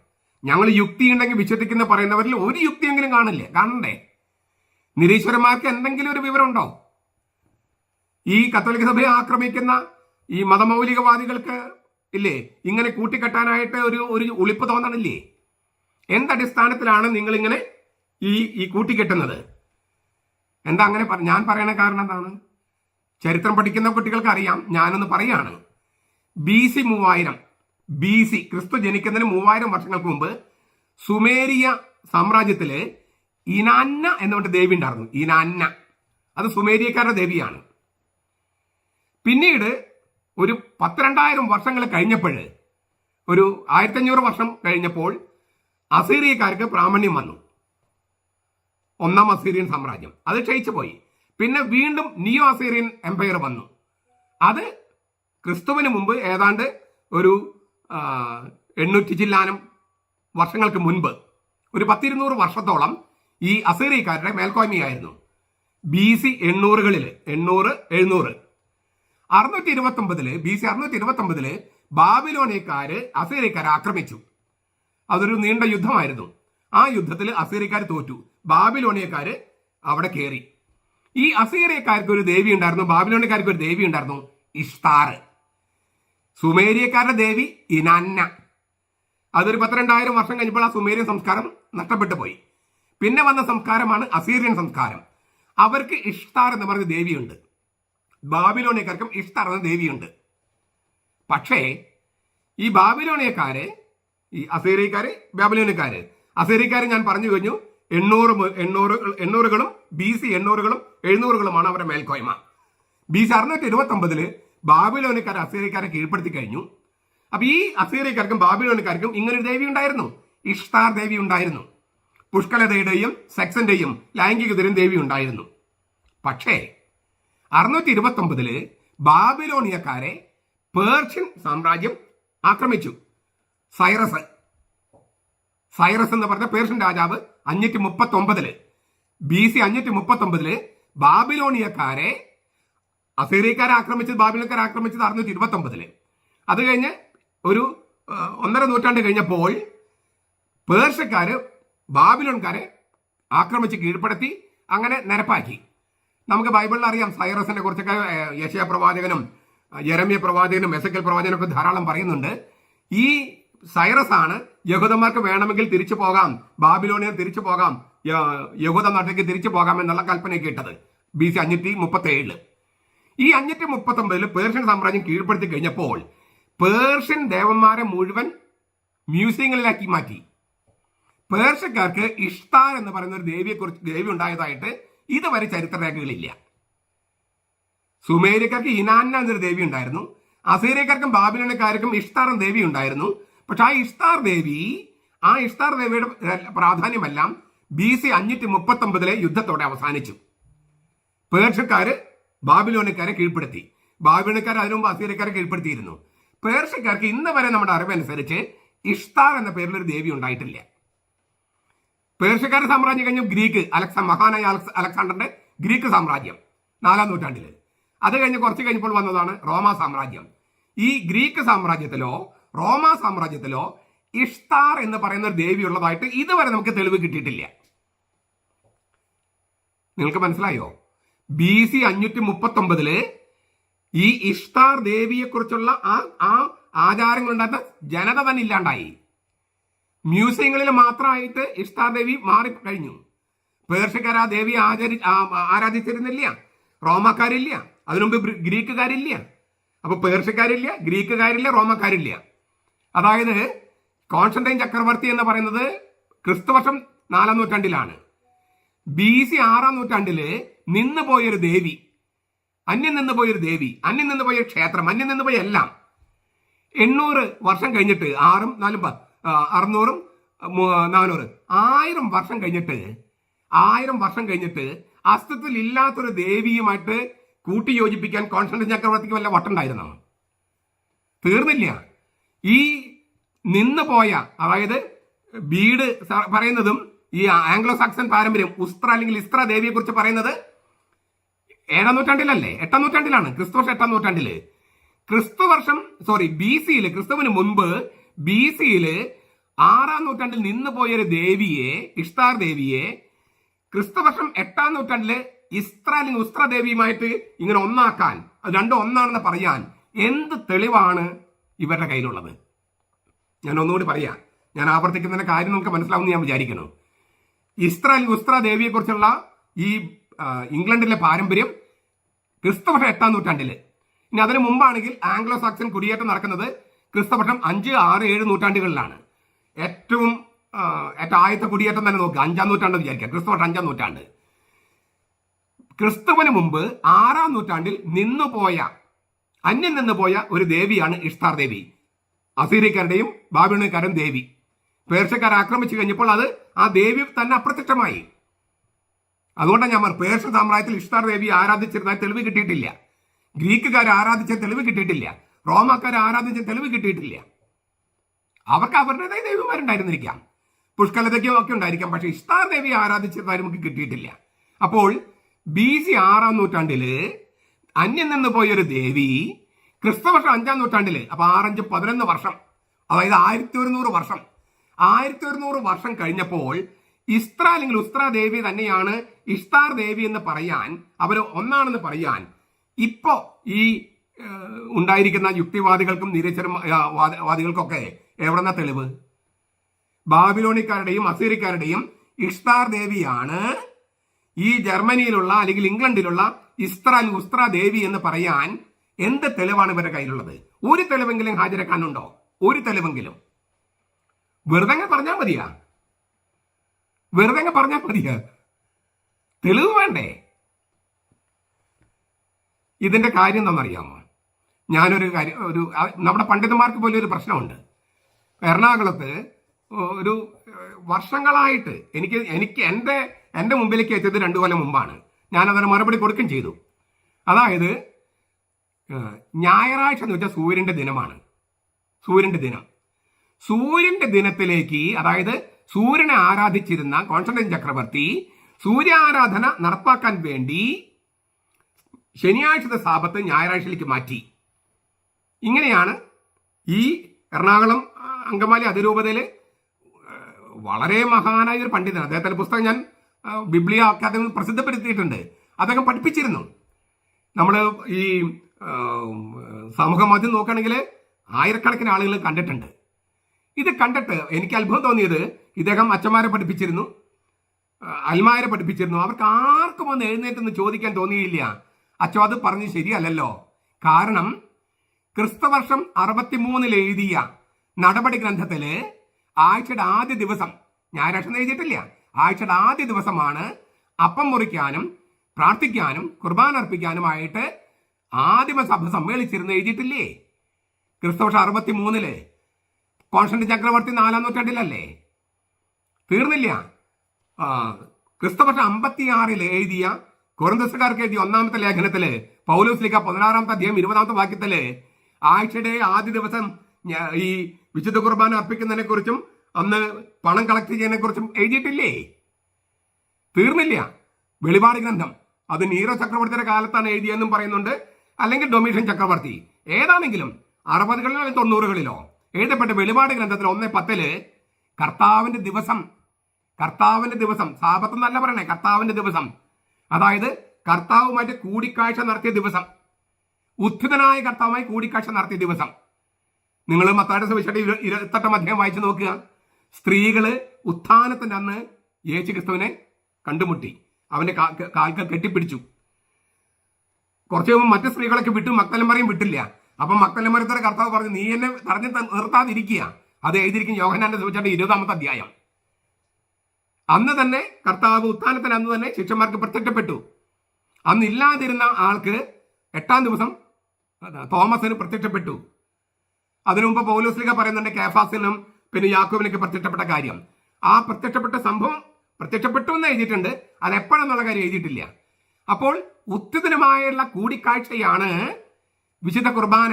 ഞങ്ങൾ യുക്തി ഉണ്ടെങ്കിൽ വിശ്വസിക്കുന്ന പറയുന്നവരിൽ ഒരു യുക്തിയെങ്കിലും കാണണ്ടേ? നിരീശ്വരന്മാർക്ക് എന്തെങ്കിലും ഒരു വിവരമുണ്ടോ? ഈ കത്തോലിക്ക സഭയെ ആക്രമിക്കുന്ന ഈ മതമൗലികവാദികൾക്ക് ഇല്ലേ ഇങ്ങനെ കൂട്ടിക്കെട്ടാനായിട്ട് ഒരു ഉളിപ്പ് തോന്നണില്ലേ? എന്തടിസ്ഥാനത്തിലാണ് നിങ്ങളിങ്ങനെ ഈ കൂട്ടിക്കെട്ടുന്നത്? എന്താ അങ്ങനെ ഞാൻ പറയണ കാരണം എന്താണ്? ചരിത്രം പഠിക്കുന്ന കുട്ടികൾക്ക് അറിയാം. ഞാനൊന്ന് പറയാണ്. BC 3000 BC, ക്രിസ്തു ജനിക്കുന്നതിന് 3000 വർഷങ്ങൾക്ക് മുമ്പ് സുമേരിയ സാമ്രാജ്യത്തില് ഇനാന്ന എന്ന് പറഞ്ഞ ദേവി ഉണ്ടായിരുന്നു. ഇനാന്ന, അത് സുമേരിയക്കാരുടെ ദേവിയാണ്. പിന്നീട് ഒരു 12,000 വർഷങ്ങൾ കഴിഞ്ഞപ്പോൾ, ഒരു 1500 വർഷം കഴിഞ്ഞപ്പോൾ അസീറിയക്കാർക്ക് പ്രാമാണ്യം വന്നു. ഒന്നാം അസീറിയൻ സാമ്രാജ്യം അത് ക്ഷയിച്ചു പോയി. പിന്നെ വീണ്ടും നിയോ അസീറിയൻ എംപയർ വന്നു. അത് ക്രിസ്തുവിന് മുമ്പ് ഏതാണ്ട് ഒരു 800 ചില്ലാനം വർഷങ്ങൾക്ക് മുൻപ് ഒരു 100-200 വർഷത്തോളം ഈ അസീറിയക്കാരുടെ മേൽക്കോയ്മയായിരുന്നു. BC 800-കളിൽ 800-700 629 BC 629 ബാബിലോണിയക്കാര് അസീറിയക്കാരെ ആക്രമിച്ചു. അതൊരു നീണ്ട യുദ്ധമായിരുന്നു. ആ യുദ്ധത്തിൽ അസീറിയക്കാർ തോറ്റു. ബാബിലോണിയക്കാര് അവിടെ കയറി. ഈ അസീറിയക്കാർക്ക് ഒരു ദേവി ഉണ്ടായിരുന്നു, ബാബിലോണിയക്കാർക്ക് ഒരു ദേവി ഉണ്ടായിരുന്നു, ഇഷ്താർ. സുമേരിയക്കാരുടെ ദേവി ഇനാന്ന. അതൊരു 12,000 വർഷം കഴിഞ്ഞപ്പോൾ ആ സുമേരിയൻ സംസ്കാരം നഷ്ടപ്പെട്ടു പോയി. പിന്നെ വന്ന സംസ്കാരമാണ് അസീറിയൻ സംസ്കാരം. അവർക്ക് ഇഷ്താർ എന്ന് പറഞ്ഞ ദേവിയുണ്ട്. ബാബിലോണിയക്കാർക്കും ഇഷ്താർ എന്ന ദേവിയുണ്ട്. പക്ഷേ ഈ ബാബിലോണിയക്കാര്, ഈ അസീറിയക്കാര്, ബാബിലോണിയക്കാര്, അസീറിയക്കാര് ഞാൻ പറഞ്ഞു കഴിഞ്ഞു 800-കളും BC 800-കളും 700-കളുമാണ് അവരുടെ മേൽക്കോയ്മ. BC 629 ബാബിലോണിയക്കാർ അസീറിയക്കാരെ കീഴ്പ്പെടുത്തി കഴിഞ്ഞു. അപ്പൊ ഈ അസീറിയക്കാർക്കും ബാബിലോണിയക്കാർക്കും ഇങ്ങനൊരു ദേവി ഉണ്ടായിരുന്നു, ഇഷ്താർ ദേവി ഉണ്ടായിരുന്നു. പുഷ്കലതയുടെയും സെക്സിന്റെയും ലൈംഗികതയും ദേവി ഉണ്ടായിരുന്നു. പക്ഷേ 629 ബാബിലോണിയക്കാരെ പേർഷ്യൻ സാമ്രാജ്യം ആക്രമിച്ചു. സൈറസ് എന്ന് പറഞ്ഞ പേർഷ്യൻ രാജാവ് 539 BC 539 ബാബിലോണിയക്കാരെ അസീറിയക്കാരെ ആക്രമിച്ചത്, ബാബിലോണിയക്കാരെ ആക്രമിച്ചത് 629. അത് കഴിഞ്ഞ് ഒരു 1.5 നൂറ്റാണ്ട് കഴിഞ്ഞപ്പോൾ പേർഷ്യക്കാര് ബാബിലോൺകാരെ ആക്രമിച്ച് കീഴ്പ്പെടുത്തി, അങ്ങനെ നിരപ്പാക്കി. നമുക്ക് ബൈബിളിൽ അറിയാം സൈറസിനെ കുറിച്ചൊക്കെ. യെശയ്യാ പ്രവാചകനും യെരമ്യ പ്രവാചകനും എസെക്കിയേൽ പ്രവാചകനും ഒക്കെ ധാരാളം പറയുന്നുണ്ട്. ഈ സൈറസ് ആണ് യഹൂദന്മാർക്ക് വേണമെങ്കിൽ തിരിച്ചു പോകാം, ബാബിലോണിയൻ തിരിച്ചു പോകാം, യഹൂദ നാട്ടിലേക്ക് തിരിച്ചു പോകാം എന്നുള്ള കൽപ്പന കേട്ടത് BC 537. ഈ 539 പേർഷ്യൻ സാമ്രാജ്യം കീഴ്പ്പെടുത്തി കഴിഞ്ഞപ്പോൾ പേർഷ്യൻ ദേവന്മാരെ മുഴുവൻ മ്യൂസിയങ്ങളിലാക്കി മാറ്റി. പേർഷ്യക്കാർക്ക് ഇഷ്താർ എന്ന് പറയുന്ന ഒരു ദേവി ഉണ്ടായതായിട്ട് ഇതുവരെ ചരിത്രരേഖകളില്ല. സുമേരിയക്കാർക്ക് ഇനാന്ന എന്നൊരു ദേവി ഉണ്ടായിരുന്നു. അസീറിയക്കാർക്കും ബാബിലോണിയക്കാർക്കും ഇഷ്താർ എന്ന ദേവി ഉണ്ടായിരുന്നു. പക്ഷെ ആ ഇഷ്താർ ദേവിയുടെ പ്രാധാന്യമെല്ലാം BC 539 യുദ്ധത്തോടെ അവസാനിച്ചു. പേർഷ്യക്കാര് ബാബിലോണിയക്കാരെ കീഴ്പ്പെടുത്തി. ബാബിലോണിയക്കാർ അതിനു മുമ്പ് അസീറിയക്കാരെ കീഴ്പ്പെടുത്തിയിരുന്നു. പേർഷ്യക്കാർക്ക് ഇന്ന് വരെ നമ്മുടെ അറിവനുസരിച്ച് ഇഷ്താർ എന്ന പേരിലൊരു ദേവി ഉണ്ടായിട്ടില്ല. പേർഷ്യക്കാരുടെ സാമ്രാജ്യം കഴിഞ്ഞു ഗ്രീക്ക്, മഹാനായ അലക്സാണ്ടറിന്റെ ഗ്രീക്ക് സാമ്രാജ്യം 4-ാം നൂറ്റാണ്ടിൽ. അത് കഴിഞ്ഞ് കുറച്ച് കഴിഞ്ഞപ്പോൾ വന്നതാണ് റോമാ സാമ്രാജ്യം. ഈ ഗ്രീക്ക് സാമ്രാജ്യത്തിലോ റോമാ സാമ്രാജ്യത്തിലോ ഇഷ്താർ എന്ന് പറയുന്ന ഒരു ദേവി ഉള്ളതായിട്ട് ഇതുവരെ നമുക്ക് തെളിവ് കിട്ടിയിട്ടില്ല. നിങ്ങൾക്ക് മനസ്സിലായോ? BC 539 ഈ ഇഷ്താർ ദേവിയെ കുറിച്ചുള്ള ആ ആചാരങ്ങൾ ഉണ്ടായിരുന്ന ജനത തന്നെ ഇല്ലാണ്ടായി. മ്യൂസിയങ്ങളിൽ മാത്രമായിട്ട് ഇഷ്താർ ദേവി മാറിക്കഴിഞ്ഞു. പേർഷ്യക്കാർ ആ ദേവിയെ ആരാധിച്ചിരുന്നില്ല, റോമാക്കാരില്ല, അതിനുമുമ്പ് ഗ്രീക്കുകാരില്ല. അപ്പൊ പേർഷ്യക്കാരില്ല, ഗ്രീക്കുകാരില്ല, റോമാക്കാരില്ല. അതായത് കോൺസ്റ്റന്റൈൻ ചക്രവർത്തി എന്ന് പറയുന്നത് ക്രിസ്തുവർഷം 4-ാം നൂറ്റാണ്ടിലാണ്. BC 6-ാം നൂറ്റാണ്ടില് നിന്നുപോയൊരു ദേവി, അന്യം നിന്നുപോയൊരു ദേവി, അന്യം നിന്നുപോയ ക്ഷേത്രം, അന്യം നിന്നുപോയ എല്ലാം 800 വർഷം കഴിഞ്ഞിട്ട് 600 400 1000 വർഷം കഴിഞ്ഞിട്ട് അസ്തിത്വത്തിൽ ഇല്ലാത്തൊരു ദേവിയുമായിട്ട് കൂട്ടിയോജിപ്പിക്കാൻ കോൺസ്റ്റന്റൈൻ ചക്രവർത്തിക്ക് വല്ല വട്ടുണ്ടായിരുന്നോ? തീർന്നില്ല. ഈ നിന്ന് പോയ, അതായത് ബീഡ് പറയുന്നതും ഈ ആംഗ്ലോ സാക്സൺ പാരമ്പര്യം ഉസ്ത്ര അല്ലെങ്കിൽ ഇസ്ത്ര ദേവിയെ കുറിച്ച് പറയുന്നത് 7-ാം നൂറ്റാണ്ടിലല്ലേ? 8-ാം നൂറ്റാണ്ടിലാണ്. ക്രിസ്തുവർഷം 8-ാം നൂറ്റാണ്ടില്. BC-യില്, ക്രിസ്തുവിന് മുൻപ് BC-യില് 6-ാം നൂറ്റാണ്ടിൽ നിന്ന് പോയൊരു ദേവിയെ, ഇഷ്താർ ദേവിയെ, ക്രിസ്തുവർഷം 8-ാം നൂറ്റാണ്ടില് ഇസ്ത്ര അല്ലെങ്കിൽ ഉസ്ത്ര ദേവിയുമായിട്ട് ഇങ്ങനെ ഒന്നാക്കാൻ, അത് രണ്ടും ഒന്നാണെന്ന് പറയാൻ എന്ത് തെളിവാണ് ഇവരുടെ കയ്യിലുള്ളത്? ഞാൻ ഒന്നുകൂടി പറയാം, ഞാൻ ആവർത്തിക്കുന്നതിന്റെ കാര്യം നമുക്ക് മനസ്സിലാവുമെന്ന് ഞാൻ വിചാരിക്കുന്നു. ഇസ്ത്ര അല്ലെങ്കിൽ ഉസ്ത്ര ദേവിയെക്കുറിച്ചുള്ള ഈ ഇംഗ്ലണ്ടിലെ പാരമ്പര്യം ക്രിസ്തുവർഷം 8-ാം നൂറ്റാണ്ടില്. ഇനി അതിന് മുമ്പാണെങ്കിൽ ആംഗ്ലോ സാക്സൺ കുടിയേറ്റം നടക്കുന്നത് ക്രിസ്തുവർഷം 5, 6, 7 നൂറ്റാണ്ടുകളിലാണ്. ഏറ്റവും ആദ്യത്തെ കുടിയേറ്റം തന്നെ നോക്കുക, 5-ാം നൂറ്റാണ്ട് വിചാരിക്കാം. ക്രിസ്തുവർഷം 5-ാം നൂറ്റാണ്ട്. ക്രിസ്തുവിന് മുമ്പ് 6-ാം നൂറ്റാണ്ടിൽ അന്യം നിന്നുപോയ ഒരു ദേവിയാണ് ഇഷ്താർ ദേവി. അസീറിയക്കാരുടെയും ബാബിലോണിയക്കാരുടെയും ദേവി. പേർഷ്യക്കാർ ആക്രമിച്ചു കഴിഞ്ഞപ്പോൾ അത് ആ ദേവി തന്നെ അപ്രത്യക്ഷമായി. അതുകൊണ്ടാണ് ഞാൻ പേർഷ്യ സാമ്രാജ്യത്തിൽ ഇഷ്താർ ദേവി ആരാധിച്ചിരുന്ന തെളിവ് കിട്ടിയിട്ടില്ല. ഗ്രീക്കുകാർ ആരാധിച്ച തെളിവ് കിട്ടിയിട്ടില്ല. റോമാക്കാർ ആരാധിച്ച തെളിവ് കിട്ടിയിട്ടില്ല. അവർക്ക് അവരുടേതായ ദേവിമാരുണ്ടായിരുന്നിരിക്കാം, പുഷ്കലതയ്ക്കും ഒക്കെ ഉണ്ടായിരിക്കാം. പക്ഷെ ഇഷ്താർ ദേവി ആരാധിച്ചതായി നമുക്ക് കിട്ടിയിട്ടില്ല. അപ്പോൾ BC 6-ാം നൂറ്റാണ്ടില് അന്യം നിന്ന് പോയൊരു ദേവി ക്രിസ്തുവർഷം 5-ാം നൂറ്റാണ്ടില്, അപ്പൊ 6, 5, 11 വർഷം, അതായത് 1100 വർഷം. 1100 വർഷം കഴിഞ്ഞപ്പോൾ ഇസ്ത്ര അല്ലെങ്കിൽ ഉസ്ത്ര ദേവി തന്നെയാണ് ഇഷ്താർ ദേവി എന്ന് പറയാൻ, അവര് ഒന്നാണെന്ന് പറയാൻ ഇപ്പോ ഈ ഉണ്ടായിരിക്കുന്ന യുക്തിവാദികൾക്കും നിരീശ്വരവാദികൾക്കൊക്കെ എവിടെന്ന തെളിവ്? ബാബിലോണിക്കാരുടെയും അസീറിയക്കാരുടെയും ഇഷ്താർ ദേവിയാണ് ഈ ജർമ്മനിയിലുള്ള അല്ലെങ്കിൽ ഇംഗ്ലണ്ടിലുള്ള ഇസ്ത്ര അല്ലെങ്കിൽ ഉസ്ത്ര ദേവി എന്ന് പറയാൻ എന്ത് തെളിവാണ് ഇവരുടെ കയ്യിലുള്ളത്? ഒരു തെളിവെങ്കിലും ഹാജരാക്കാനുണ്ടോ? ഒരു തെളിവെങ്കിലും? വെറുതെ പറഞ്ഞാൽ മതിയാ? തെളിവ് വേണ്ടേ? ഇതിന്റെ കാര്യം എന്താണെന്നറിയാമോ? ഞാനൊരു കാര്യം, നമ്മുടെ പണ്ഡിതന്മാർക്ക് പോലും ഒരു പ്രശ്നമുണ്ട്. എറണാകുളത്ത് ഒരു വർഷങ്ങളായിട്ട് എനിക്ക് എൻ്റെ മുമ്പിലേക്ക് എത്തിയത് 2 കൊല്ലം മുമ്പാണ്. ഞാനതിന് മറുപടി കൊടുക്കുകയും ചെയ്തു. അതായത് ഞായറാഴ്ച എന്ന് വെച്ചാൽ സൂര്യന്റെ ദിനമാണ്. സൂര്യന്റെ ദിനത്തിലേക്ക്, അതായത് സൂര്യനെ ആരാധിച്ചിരുന്ന കോൺസ്റ്റന്റൈൻ ചക്രവർത്തി സൂര്യാരാധന നടപ്പാക്കാൻ വേണ്ടി ശനിയാഴ്ചത്തെ സാബത്ത് ഞായറാഴ്ചയിലേക്ക് മാറ്റി. ഇങ്ങനെയാണ് ഈ എറണാകുളം അങ്കമാലി അതിരൂപതയില് വളരെ മഹാനായ ഒരു പണ്ഡിതൻ, അദ്ദേഹത്തിന്റെ പുസ്തകം ഞാൻ ബിബ്ലിയ അക്കാദമി പ്രസിദ്ധപ്പെടുത്തിയിട്ടുണ്ട്. അദ്ദേഹം പഠിപ്പിച്ചിരുന്നു. നമ്മൾ ഈ സമൂഹ മാധ്യമം നോക്കുകയാണെങ്കിൽ ആയിരക്കണക്കിന് ആളുകൾ കണ്ടിട്ടുണ്ട്. ഇത് കണ്ടിട്ട് എനിക്ക് അത്ഭുതം തോന്നിയത്, ഇദ്ദേഹം അച്ഛന്മാരെ പഠിപ്പിച്ചിരുന്നു, അൽമാരെ പഠിപ്പിച്ചിരുന്നു. അവർക്ക് ആർക്കും ഒന്ന് എഴുന്നേറ്റെന്ന് ചോദിക്കാൻ തോന്നിയില്ല, അച്ഛൻ അത് പറഞ്ഞ് ശരിയല്ലല്ലോ. കാരണം ക്രിസ്തുവർഷം 63 എഴുതിയ നടപടി ഗ്രന്ഥത്തില് ആഴ്ചയുടെ ആദ്യ ദിവസം, ഞായറാഴ്ച എഴുതിയിട്ടില്ല, ആഴ്ചയുടെ ആദ്യ ദിവസമാണ് അപ്പം മുറിക്കാനും പ്രാർത്ഥിക്കാനും കുർബാന അർപ്പിക്കാനുമായിട്ട് ആദിമസഭ സമ്മേളിച്ചിരുന്ന് എഴുതിയിട്ടില്ലേ? ക്രിസ്തുവർഷം 63 കോൺസ്റ്റന്റൈൻ ചക്രവർത്തി 4-ാം നൂറ്റാണ്ടിലല്ലേ? തീർന്നില്ല. ക്രിസ്തുവർഷം 56 എഴുതിയ കൊറിന്തോസുകാർക്ക് എഴുതിയ 1-ാമത്തെ ലേഖനത്തില് പൗലോസ് ലീഗ 16-ാമത്തെ അധ്യായം 20-ാമത്തെ വാക്യത്തില് ആഴ്ചയുടെ ആദ്യ ദിവസം ഈ വിശുദ്ധ കുർബാന അർപ്പിക്കുന്നതിനെ കുറിച്ചും അന്ന് പണം കളക്ട് ചെയ്യുന്നതിനെ കുറിച്ചും എഴുതിയിട്ടില്ലേ? തീർന്നില്ല. വെളിപാട് ഗ്രന്ഥം അത് നീറോ ചക്രവർത്തിയുടെ കാലത്താണ് എഴുതിയെന്നും പറയുന്നുണ്ട്, അല്ലെങ്കിൽ ഡൊമീഷ്യൻ ചക്രവർത്തി, ഏതാണെങ്കിലും 60-കളിലോ അല്ലെങ്കിൽ 90-കളിലോ എഴുതപ്പെട്ട വെളിപാട് ഗ്രന്ഥത്തിൽ 1:10 കർത്താവിന്റെ ദിവസം, സാബത്ത് എന്നല്ല പറയണേ, കർത്താവിന്റെ ദിവസം, അതായത് കർത്താവുമായിട്ട് കൂടിക്കാഴ്ച നടത്തിയ ദിവസം, ഉത്ഥിതനായ കർത്താവുമായി കൂടിക്കാഴ്ച നടത്തിയ ദിവസം. നിങ്ങൾ മത്തായിയുടെ സുവിശേഷം 28-ാം അധ്യായം വായിച്ചു നോക്കുക. സ്ത്രീകള് ഉത്ഥാനത്തിന്റെ അന്ന് യേശു ക്രിസ്തുവിനെ കണ്ടുമുട്ടി, അവന്റെ കാൽക്കൽ കെട്ടിപ്പിടിച്ചു. കുറച്ചു മുമ്പ് മറ്റു സ്ത്രീകളൊക്കെ വിട്ടു, മക്തലമറിയും വിട്ടില്ല. അപ്പൊ മക്തലമറിയത്തോടെ കർത്താവ് പറഞ്ഞു, നീ എന്നെ തടഞ്ഞു നിർത്താതിരിക്കുക. അത് എഴുതിയിരിക്കും യോഹന്നാന്റെ സുവിശേഷം 20-ാമത്തെ അധ്യായം. അന്ന് തന്നെ കർത്താവ് ഉത്ഥാനത്തിന് അന്ന് തന്നെ ശിഷ്യന്മാർക്ക് പ്രത്യക്ഷപ്പെട്ടു. അന്ന് ഇല്ലാതിരുന്ന ആൾക്ക് 8-ാം ദിവസം തോമസിന് പ്രത്യക്ഷപ്പെട്ടു. അതിനു മുമ്പ് പൗലോസ് ലീഗ പറയുന്നുണ്ട്, കേഫാസിനും പിന്നെ യാക്കോബിനൊക്കെ പ്രത്യക്ഷപ്പെട്ട കാര്യം. ആ പ്രത്യക്ഷപ്പെട്ട സംഭവം പ്രത്യക്ഷപ്പെട്ടു എന്ന് എഴുതിയിട്ടുണ്ട്, അത് എപ്പോഴെന്നുള്ള കാര്യം എഴുതിയിട്ടില്ല. അപ്പോൾ ഉത്തിതനുമായുള്ള കൂടിക്കാഴ്ചയാണ് വിശുദ്ധ കുർബാന.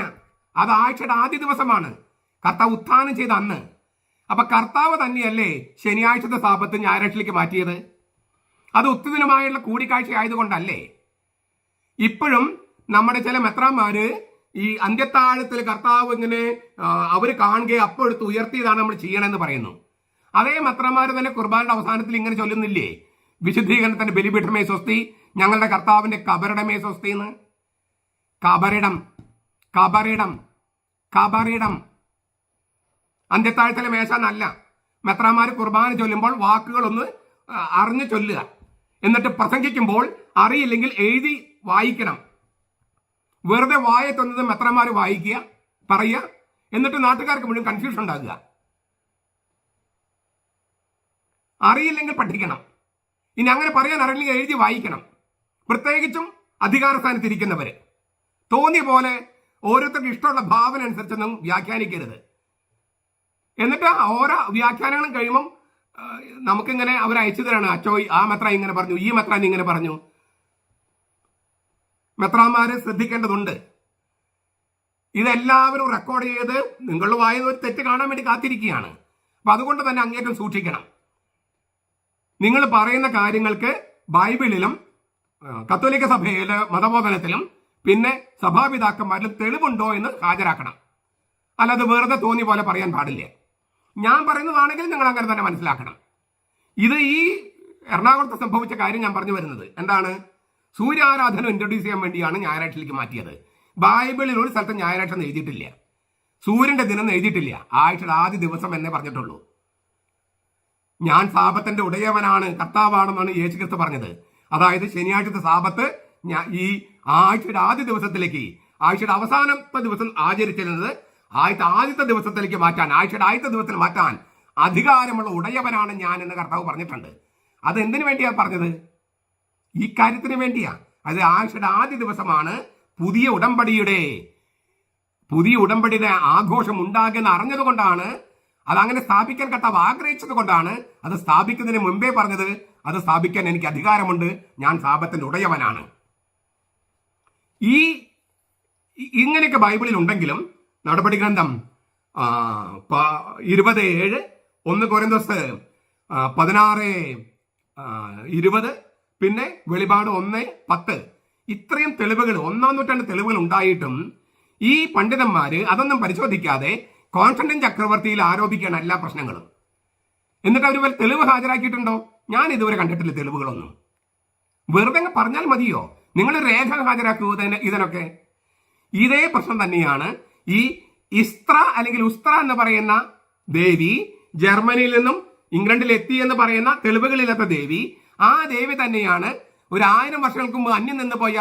അത് ആഴ്ചയുടെ ആദ്യ ദിവസമാണ്, കർത്താവ് ഉത്ഥാനം ചെയ്ത അന്ന്. അപ്പൊ കർത്താവ് തന്നെയല്ലേ ശനിയാഴ്ചത്തെ സാപത്ത് ഞായറാഴ്ചയിലേക്ക് മാറ്റിയത്? അത് ഉത്തിതനുമായുള്ള കൂടിക്കാഴ്ച ആയതുകൊണ്ടല്ലേ? ഇപ്പോഴും നമ്മുടെ ചില മെത്രാന്മാര് ഈ അന്ത്യത്താഴത്തിൽ കർത്താവ് ഇങ്ങനെ അവർ കാണുകയും അപ്പോൾ എടുത്ത് ഉയർത്തിയതാണ് നമ്മൾ ചെയ്യണമെന്ന് പറയുന്നു. അതേ മെത്രാന്മാർ തന്നെ കുർബാനയുടെ അവസാനത്തിൽ ഇങ്ങനെ ചൊല്ലുന്നില്ലേ, വിശുദ്ധീകരണത്തിന്റെ ബലിപീഠമേ സ്വസ്തി, ഞങ്ങളുടെ കർത്താവിന്റെ കബറിടമേ സ്വസ്തി എന്ന്. കബറിടം കബറിടം കബറിടം അന്ത്യത്താഴത്തിലെ മേശ എന്നല്ല. മെത്രാന്മാർ കുർബാന ചൊല്ലുമ്പോൾ വാക്കുകളൊന്ന് അറിഞ്ഞു ചൊല്ലുക, എന്നിട്ട് പ്രസംഗിക്കുമ്പോൾ അറിയില്ലെങ്കിൽ എഴുതി വായിക്കണം. വെറുതെ വായത്തൊന്നത് മെത്രാന്മാർ വായിക്കുക, പറയുക, എന്നിട്ട് നാട്ടുകാർക്ക് മുഴുവൻ കൺഫ്യൂഷൻ ഉണ്ടാകുക. അറിയില്ലെങ്കിൽ പഠിക്കണം. ഇനി അങ്ങനെ പറയാൻ അറിയില്ലെങ്കിൽ എഴുതി വായിക്കണം. പ്രത്യേകിച്ചും അധികാര സ്ഥാനത്തിരിക്കുന്നവര് തോന്നിയ പോലെ ഓരോരുത്തർക്ക് ഇഷ്ടമുള്ള ഭാവന അനുസരിച്ചൊന്നും വ്യാഖ്യാനിക്കരുത്. എന്നിട്ട് ഓരോ വ്യാഖ്യാനങ്ങളും കഴിയുമ്പം നമുക്കിങ്ങനെ അവർ അയച്ചു തരാണ്, അച്ചോ ആ മെത്ര ഇങ്ങനെ പറഞ്ഞു, ഈ മെത്രാൻ ഇങ്ങനെ പറഞ്ഞു. മെത്രാന്മാര് ശ്രദ്ധിക്കേണ്ടതുണ്ട്. ഇതെല്ലാവരും റെക്കോർഡ് ചെയ്ത് നിങ്ങളുടെ വായന ഒരു തെറ്റ് കാണാൻ വേണ്ടി കാത്തിരിക്കുകയാണ്. അപ്പൊ അതുകൊണ്ട് തന്നെ അങ്ങേറ്റം സൂക്ഷിക്കണം. നിങ്ങൾ പറയുന്ന കാര്യങ്ങൾക്ക് ബൈബിളിലും കത്തോലിക്ക സഭയിലെ മതബോധനത്തിലും പിന്നെ സഭാപിതാക്കന്മാരിലും തെളിവുണ്ടോ എന്ന് ഹാജരാക്കണം. അല്ലാതെ വെറുതെ തോന്നി പോലെ പറയാൻ പാടില്ല. ഞാൻ പറയുന്നതാണെങ്കിൽ നിങ്ങൾ അങ്ങനെ തന്നെ മനസ്സിലാക്കണം. ഇത് ഈ എറണാകുളത്ത് സംഭവിച്ച കാര്യം ഞാൻ പറഞ്ഞു വരുന്നത് എന്താണ്, സൂര്യാരാധന ഇൻട്രൊഡ്യൂസ് ചെയ്യാൻ വേണ്ടിയാണ് ഞായറാഴ്ചയിലേക്ക് മാറ്റിയത്. ബൈബിളിൽ ഒരു സ്ഥലത്ത് ഞായറാഴ്ച എന്ന് എഴുതിയിട്ടില്ല, സൂര്യന്റെ ദിനം എഴുതിയിട്ടില്ല. ആഴ്ചയുടെ ആദ്യ ദിവസം എന്നേ പറഞ്ഞിട്ടുള്ളൂ. ഞാൻ സാപത്തിന്റെ ഉടയവനാണ്, കർത്താവാണെന്നാണ് യേശു ക്രിസ്തു പറഞ്ഞത്. അതായത് ശനിയാഴ്ചത്തെ സാപത്ത് ഈ ആഴ്ചയുടെ ആദ്യ ദിവസത്തിലേക്ക്, ആഴ്ചയുടെ അവസാനത്തെ ദിവസം ആചരിച്ചിരുന്നത് ആദ്യത്തെ ദിവസത്തിലേക്ക് മാറ്റാൻ, ആഴ്ചയുടെ ആദ്യത്തെ ദിവസത്തിൽ മാറ്റാൻ അധികാരമുള്ള ഉടയവനാണ് ഞാൻ എന്ന് കർത്താവ് പറഞ്ഞിട്ടുണ്ട്. അത് എന്തിനു വേണ്ടിയാ പറഞ്ഞത്? ഈ കാര്യത്തിന് വേണ്ടിയാ. അത് ആഴ്ചയുടെ ആദ്യ ദിവസമാണ് പുതിയ ഉടമ്പടിയുടെ ആഘോഷം ഉണ്ടാകുന്ന അറിഞ്ഞതുകൊണ്ടാണ്, അതങ്ങനെ സ്ഥാപിക്കാൻ കർത്താവ് ആഗ്രഹിച്ചത് കൊണ്ടാണ് അത് സ്ഥാപിക്കുന്നതിന് മുമ്പേ പറഞ്ഞത്, അത് സ്ഥാപിക്കാൻ എനിക്ക് അധികാരമുണ്ട്, ഞാൻ സാപത്തിന്റെ ഉടയവനാണ്. ഇങ്ങനെയൊക്കെ ബൈബിളിൽ ഉണ്ടെങ്കിലും നടപടി ഗ്രന്ഥം 20:7, 1 കൊരിന്തോസ് 16:20, പിന്നെ വെളിപാട് 1:10 ഇത്രയും തെളിവുകൾ, 1-ാം നൂറ്റാണ്ട് തെളിവുകൾ ഉണ്ടായിട്ടും ഈ പണ്ഡിതന്മാര് അതൊന്നും പരിശോധിക്കാതെ കോൺസ്റ്റന്റൈൻ ചക്രവർത്തിയിൽ ആരോപിക്കുകയാണ് എല്ലാ പ്രശ്നങ്ങളും. എന്നിട്ട് അവർ തെളിവ് ഹാജരാക്കിയിട്ടുണ്ടോ? ഞാൻ ഇതുവരെ കണ്ടിട്ടില്ല തെളിവുകളൊന്നും. വെറുതെ പറഞ്ഞാൽ മതിയോ? നിങ്ങൾ രേഖ ഹാജരാക്കൂ ഇതിനൊക്കെ. ഇതേ പ്രശ്നം തന്നെയാണ് ഈ ഇസ്ത്ര അല്ലെങ്കിൽ ഉസ്ത്ര എന്ന് പറയുന്ന ദേവി ജർമ്മനിയിൽ നിന്നും ഇംഗ്ലണ്ടിൽ എത്തി എന്ന് പറയുന്ന തെളിവുകളില്ലാത്ത ദേവി. ആ ദേവി തന്നെയാണ് 1000 വർഷങ്ങൾക്ക് മുമ്പ് അന്യം നിന്ന് പോയ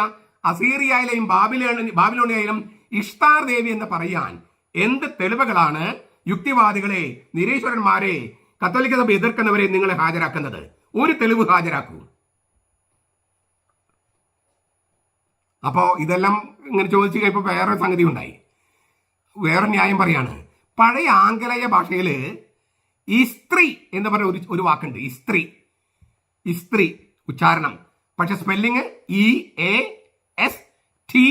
അസീറിയയിലെയും ബാബിലോണിയയിലും ഇഷ്താർ ദേവി എന്ന് പറയാൻ എന്ത് തെളിവുകളാണ് യുക്തിവാദികളെ, നിരീശ്വരന്മാരെ, കത്തോലിക്ക സഭ എതിർക്കുന്നവരെ നിങ്ങൾ ഹാജരാക്കുന്നത്? ഒരു തെളിവ് ഹാജരാക്കൂ. അപ്പോ ഇതെല്ലാം ഇങ്ങനെ ചോദിച്ചു കഴിഞ്ഞപ്പോൾ വേറൊരു സംഗതി ഉണ്ടായി. വേറെ ന്യായം പറയാണ്. പഴയ ആംഗലേയ ഭാഷയിൽ ഇസ്ത്രീ എന്ന് പറഞ്ഞ ഒരു വാക്കുണ്ട്. ഇസ്ത്രീ ഉച്ചാരണം, പക്ഷെ സ്പെല്ലിങ് EASTRE,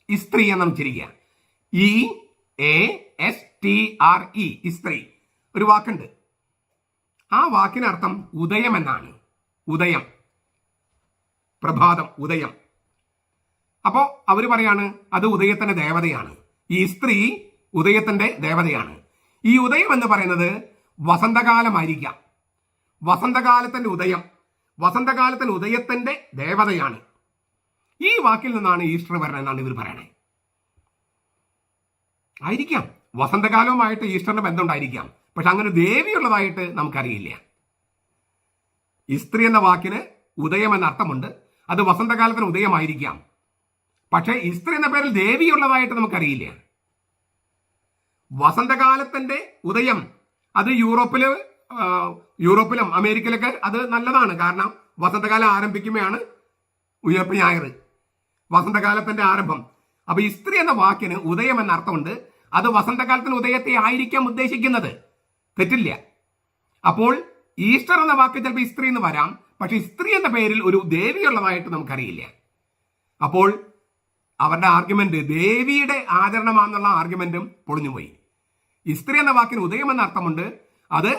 ഇസ്ത്രീ എന്നാണ് ഉച്ചരിക്കുക. EASTRE, ഇസ്ത്രീ ഒരു വാക്കുണ്ട്. ആ വാക്കിനർത്ഥം ഉദയം എന്നാണ്. ഉദയം, പ്രഭാതം, ഉദയം. അപ്പോ അവര് പറയാണ് അത് ഉദയത്തിന്റെ ദേവതയാണ്. ഈ സ്ത്രീ ഉദയത്തിന്റെ ദേവതയാണ്. ഈ ഉദയം എന്ന് പറയുന്നത് വസന്തകാലമായിരിക്കാം. വസന്തകാലത്തിന്റെ ഉദയം, വസന്തകാലത്തിന്റെ ഉദയത്തിന്റെ ദേവതയാണ്. ഈ വാക്കിൽ നിന്നാണ് ഈസ്റ്റർ വരുന്നത് എന്നാണ് ഇവർ പറയണേ. ആയിരിക്കാം, വസന്തകാലവുമായിട്ട് ഈസ്റ്ററിന്റെ ബന്ധമുണ്ടായിരിക്കാം. പക്ഷെ അങ്ങനെ ദേവിയുള്ളതായിട്ട് നമുക്കറിയില്ല. ഇസ്ത്രീ എന്ന വാക്കിന് ഉദയം എന്ന അർത്ഥമുണ്ട്. അത് വസന്തകാലത്തിന് ഉദയമായിരിക്കാം. പക്ഷെ ഇസ്ത്രീ എന്ന പേരിൽ ദേവിയുള്ളതായിട്ട് നമുക്കറിയില്ല. വസന്തകാലത്തിന്റെ ഉദയം അത് യൂറോപ്പിലും അമേരിക്കയിലൊക്കെ അത് നല്ലതാണ്. കാരണം വസന്തകാലം ആരംഭിക്കുമ്പോഴാണ് ഉയർപ്പ് ഞായർ, വസന്തകാലത്തിന്റെ ആരംഭം. അപ്പൊ ഇസ്ത്രീ എന്ന വാക്കിന് ഉദയം എന്ന അർത്ഥമുണ്ട്. അത് വസന്തകാലത്തിന് ഉദയത്തെ ആയിരിക്കാം ഉദ്ദേശിക്കുന്നത്. തെറ്റില്ല. അപ്പോൾ ഈസ്റ്റർ എന്ന വാക്ക് ചിലപ്പോൾ ഇസ്ത്രീ എന്ന് വരാം, പക്ഷെ ഇസ്ത്രീ എന്ന പേരിൽ ഒരു ദേവിയുള്ളതായിട്ട് നമുക്കറിയില്ല. അപ്പോൾ അവരുടെ ആർഗ്യുമെന്റ് ദേവിയുടെ ആചരണമാണെന്നുള്ള ആർഗ്യുമെന്റും പൊളിഞ്ഞുപോയി. ഇസ്ത്രീ എന്ന വാക്കിന് ഉദയം എന്ന അർത്ഥമുണ്ട്. അത്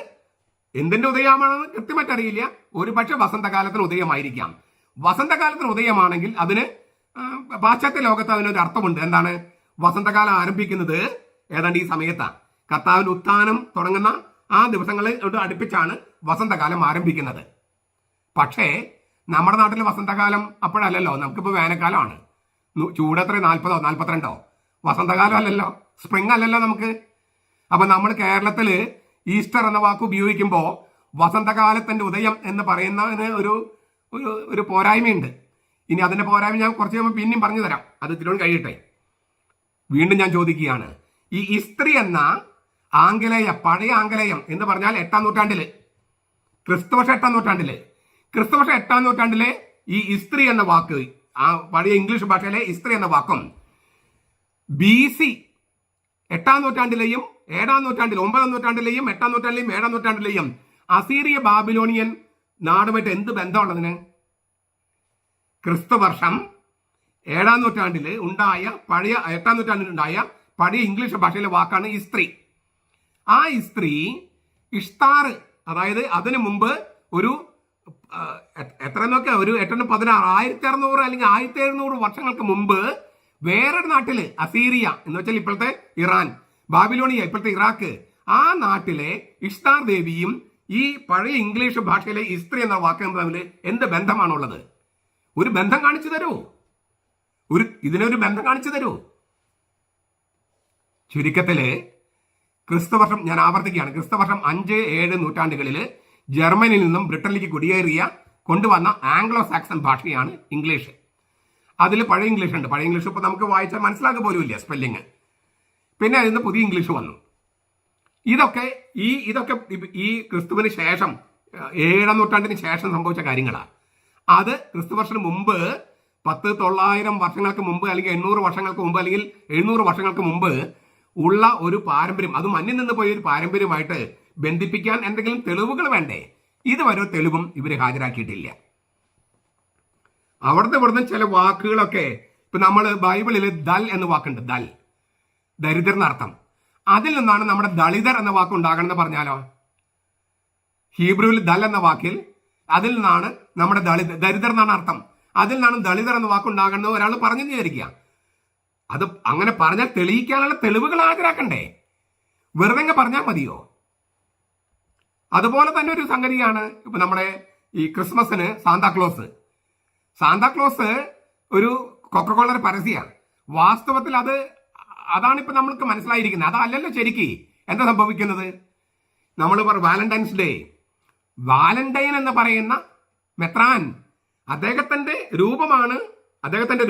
എന്തിന്റെ ഉദയമാണെന്ന് കൃത്യമായിട്ട് അറിയില്ല. ഒരു പക്ഷെ വസന്തകാലത്തിന് ഉദയമായിരിക്കാം. വസന്തകാലത്തിന് ഉദയമാണെങ്കിൽ അതിന് പാശ്ചാത്യ ലോകത്ത് അതിനൊരു അർത്ഥമുണ്ട്. എന്താണ്? വസന്തകാലം ആരംഭിക്കുന്നത് ഏതാണ്ട് ഈ സമയത്താണ്. കർത്താവിന്റെ ഉത്ഥാനം തുടങ്ങുന്ന ആ ദിവസങ്ങളോട് അടുപ്പിച്ചാണ് വസന്തകാലം ആരംഭിക്കുന്നത്. പക്ഷേ നമ്മുടെ നാട്ടിൽ വസന്തകാലം അപ്പോഴല്ലല്ലോ. നമുക്കിപ്പോൾ വേനൽക്കാലമാണ്. ചൂടെത്ര 40 42 വസന്തകാലം അല്ലല്ലോ, സ്പ്രിംഗ് അല്ലല്ലോ നമുക്ക്. അപ്പൊ നമ്മൾ കേരളത്തിൽ ഈസ്റ്റർ എന്ന വാക്ക് ഉപയോഗിക്കുമ്പോൾ വസന്തകാലത്തിന്റെ ഉദയം എന്ന് പറയുന്നതിന് ഒരു പോരായ്മയുണ്ട്. ഇനി അതിന്റെ പോരായ്മ ഞാൻ കുറച്ച് കഴിയുമ്പോൾ പിന്നെയും പറഞ്ഞു തരാം. അത് തിരുവോണം കഴിയട്ടെ. വീണ്ടും ഞാൻ ചോദിക്കുകയാണ്, ഈ ഇസ്ത്രീ എന്ന ആംഗലേയ പഴയ ആംഗലേയം എന്ന് പറഞ്ഞാൽ 8-ാം നൂറ്റാണ്ടില്, ക്രിസ്തുവർഷ 8-ാം നൂറ്റാണ്ടില്, ക്രിസ്തുവർഷ 8-ാം നൂറ്റാണ്ടിലെ ഈ ഇസ്ത്രീ എന്ന വാക്ക്, ആ പഴയ ഇംഗ്ലീഷ് ഭാഷയിലെ ഇസ്ത്രീ എന്ന വാക്കും BC 8-ാം നൂറ്റാണ്ടിലെയും 7-ാം നൂറ്റാണ്ടിൽ 9-ാം നൂറ്റാണ്ടിലെയും 8-ാം നൂറ്റാണ്ടിലെയും 7-ാം നൂറ്റാണ്ടിലെയും അസീറിയ ബാബിലോണിയൻ നാടുമായിട്ട് എന്ത് ബന്ധമുള്ളതിന്? ക്രിസ്തുവർഷം 7-ാം നൂറ്റാണ്ടിൽ ഉണ്ടായ 8-ാം നൂറ്റാണ്ടിൽ ഉണ്ടായ പഴയ ഇംഗ്ലീഷ് ഭാഷയിലെ വാക്കാണ് ഇസ്ത്രീ. ആ ഇസ്ത്രീ ഇഷ്താർ, അതായത് അതിനു മുമ്പ് ഒരു എത്ര നോക്കിയാ ഒരു 8-16 1600 അല്ലെങ്കിൽ 1700 വർഷങ്ങൾക്ക് മുമ്പ് വേറൊരു നാട്ടില് അസീറിയ എന്ന് വെച്ചാൽ ഇപ്പോഴത്തെ ഇറാൻ, ബാബിലോണിയ ഇപ്പോഴത്തെ ഇറാഖ്, ആ നാട്ടിലെ ഇഷ്താർ ദേവിയും ഈ പഴയ ഇംഗ്ലീഷ് ഭാഷയിലെ ഇസ്ത്രീ എന്ന വാക്ക് തമ്മിൽ എന്ത് ബന്ധമാണുള്ളത്? ഒരു ബന്ധം കാണിച്ചു തരൂ. ഇതിനൊരു ബന്ധം കാണിച്ചു തരൂ. ചുരുക്കത്തില് ക്രിസ്തുവർഷം, ഞാൻ ആവർത്തിക്കുകയാണ്, ക്രിസ്തുവർഷം 5-7 നൂറ്റാണ്ടുകളിൽ ജർമ്മനിയിൽ നിന്നും ബ്രിട്ടനിലേക്ക് കുടിയേറിയ കൊണ്ടുവന്ന ആംഗ്ലോ സാക്സൺ ഭാഷയാണ് ഇംഗ്ലീഷ്. അതിൽ പഴയ ഇംഗ്ലീഷ് ഉണ്ട്. പഴയ ഇംഗ്ലീഷ് ഇപ്പോൾ നമുക്ക് വായിച്ചാൽ മനസ്സിലാക്കുക പോലും ഇല്ല സ്പെല്ലിങ്. പിന്നെ അതിൽ നിന്ന് പുതിയ ഇംഗ്ലീഷ് വന്നു. ഇതൊക്കെ ഈ ക്രിസ്തുവിന് ശേഷം 7-ാം നൂറ്റാണ്ടിന് ശേഷം സംഭവിച്ച കാര്യങ്ങളാണ്. അത് ക്രിസ്തുവർഷത്തിന് മുമ്പ് 900 വർഷങ്ങൾക്ക് മുമ്പ് അല്ലെങ്കിൽ 800 വർഷങ്ങൾക്ക് മുമ്പ് അല്ലെങ്കിൽ 700 വർഷങ്ങൾക്ക് മുമ്പ് ഉള്ള ഒരു പാരമ്പര്യം, അത് മണ്ണിൽ നിന്ന് പോയ ഒരു പാരമ്പര്യമായിട്ട് ബന്ധിപ്പിക്കാൻ എന്തെങ്കിലും തെളിവുകൾ വേണ്ടേ? ഇതുവരെ തെളിവും ഇവർ ഹാജരാക്കിയിട്ടില്ല. അവിടുത്തെ ഇവിടുന്ന് ചില വാക്കുകളൊക്കെ, ഇപ്പൊ നമ്മൾ ബൈബിളിൽ ദൽ എന്ന വാക്കുണ്ട്, ദൽ, ദരിദ്രർ എന്നർത്ഥം. അതിൽ നിന്നാണ് നമ്മുടെ ദളിതർ എന്ന വാക്ക് ഉണ്ടാകണമെന്ന് പറഞ്ഞാലോ? ഹീബ്രുവിൽ ദൽ എന്ന വാക്കിൽ അതിൽ നിന്നാണ് നമ്മുടെ ദരിദ്രർ എന്നാണ് അർത്ഥം. അതിൽ നിന്നാണ് ദളിതർ എന്ന വാക്കുണ്ടാകണമെന്ന് ഒരാൾ പറഞ്ഞു വിചാരിക്കുക. അത് അങ്ങനെ പറഞ്ഞാൽ തെളിയിക്കാനുള്ള തെളിവുകൾ ഹാജരാക്കണ്ടേ? വെറുതെ പറഞ്ഞാൽ മതിയോ? അതുപോലെ തന്നെ ഒരു സംഗതിയാണ് ഇപ്പൊ നമ്മുടെ ഈ ക്രിസ്മസിന് സാന്താക്ലോസ് ഒരു കൊക്കക്കോളയുടെ പരസ്യമാണ്. വാസ്തവത്തിൽ അതാണ് ഇപ്പൊ നമ്മൾക്ക് മനസ്സിലായിരിക്കുന്നത്. അതല്ലല്ലോ ശരിക്ക് എന്താ സംഭവിക്കുന്നത്? നമ്മൾ വാലന്റൈൻസ് ഡേ, വാലന്റൈൻ എന്ന് പറയുന്ന മെത്രാൻ, അദ്ദേഹത്തിന്റെ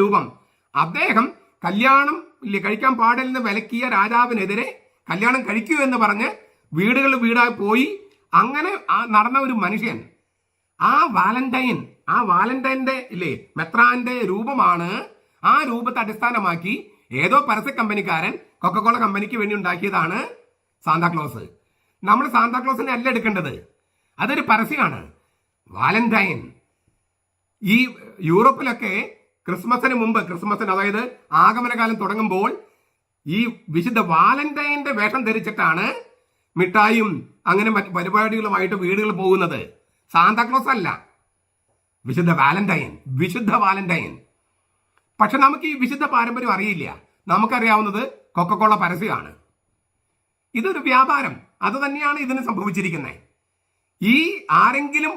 രൂപം. അദ്ദേഹം കല്യാണം കഴിക്കാൻ പാടില്ലെന്ന് വിലക്കിയ രാജാവിനെതിരെ കല്യാണം കഴിക്കൂ എന്ന് പറഞ്ഞ് വീടായി പോയി അങ്ങനെ നടന്ന ഒരു മനുഷ്യൻ. ആ വാലന്റൈന്റെ മെത്രാന്റെ രൂപമാണ്. ആ രൂപത്തെ അടിസ്ഥാനമാക്കി ഏതോ പരസ്യ കമ്പനിക്കാരൻ കൊക്കക്കോള കമ്പനിക്ക് വേണ്ടി ഉണ്ടാക്കിയതാണ് സാന്താക്ലോസ്. നമ്മൾ സാന്താക്ലോസിനെ അല്ല എടുക്കേണ്ടത്, അതൊരു പരസ്യമാണ്. വാലന്റൈൻ ഈ യൂറോപ്പിലൊക്കെ ക്രിസ്മസിന് അതായത് ആഗമനകാലം തുടങ്ങുമ്പോൾ ഈ വിശുദ്ധ വാലന്റൈന്റെ വേഷം ധരിച്ചിട്ടാണ് മിഠായും അങ്ങനെ മറ്റ് പരിപാടികളുമായിട്ട് വീടുകൾ പോകുന്നത്. സാന്താക്ലോസ് അല്ല, വിശുദ്ധ വാലന്റൈൻ. പക്ഷെ നമുക്ക് ഈ വിശുദ്ധ പാരമ്പര്യം അറിയില്ല. നമുക്കറിയാവുന്നത് കൊക്കക്കോള പരസ്യമാണ്. ഇതൊരു വ്യാപാരം. അത് തന്നെയാണ് ഇതിന് സംഭവിച്ചിരിക്കുന്നത്. ഈ ആരെങ്കിലും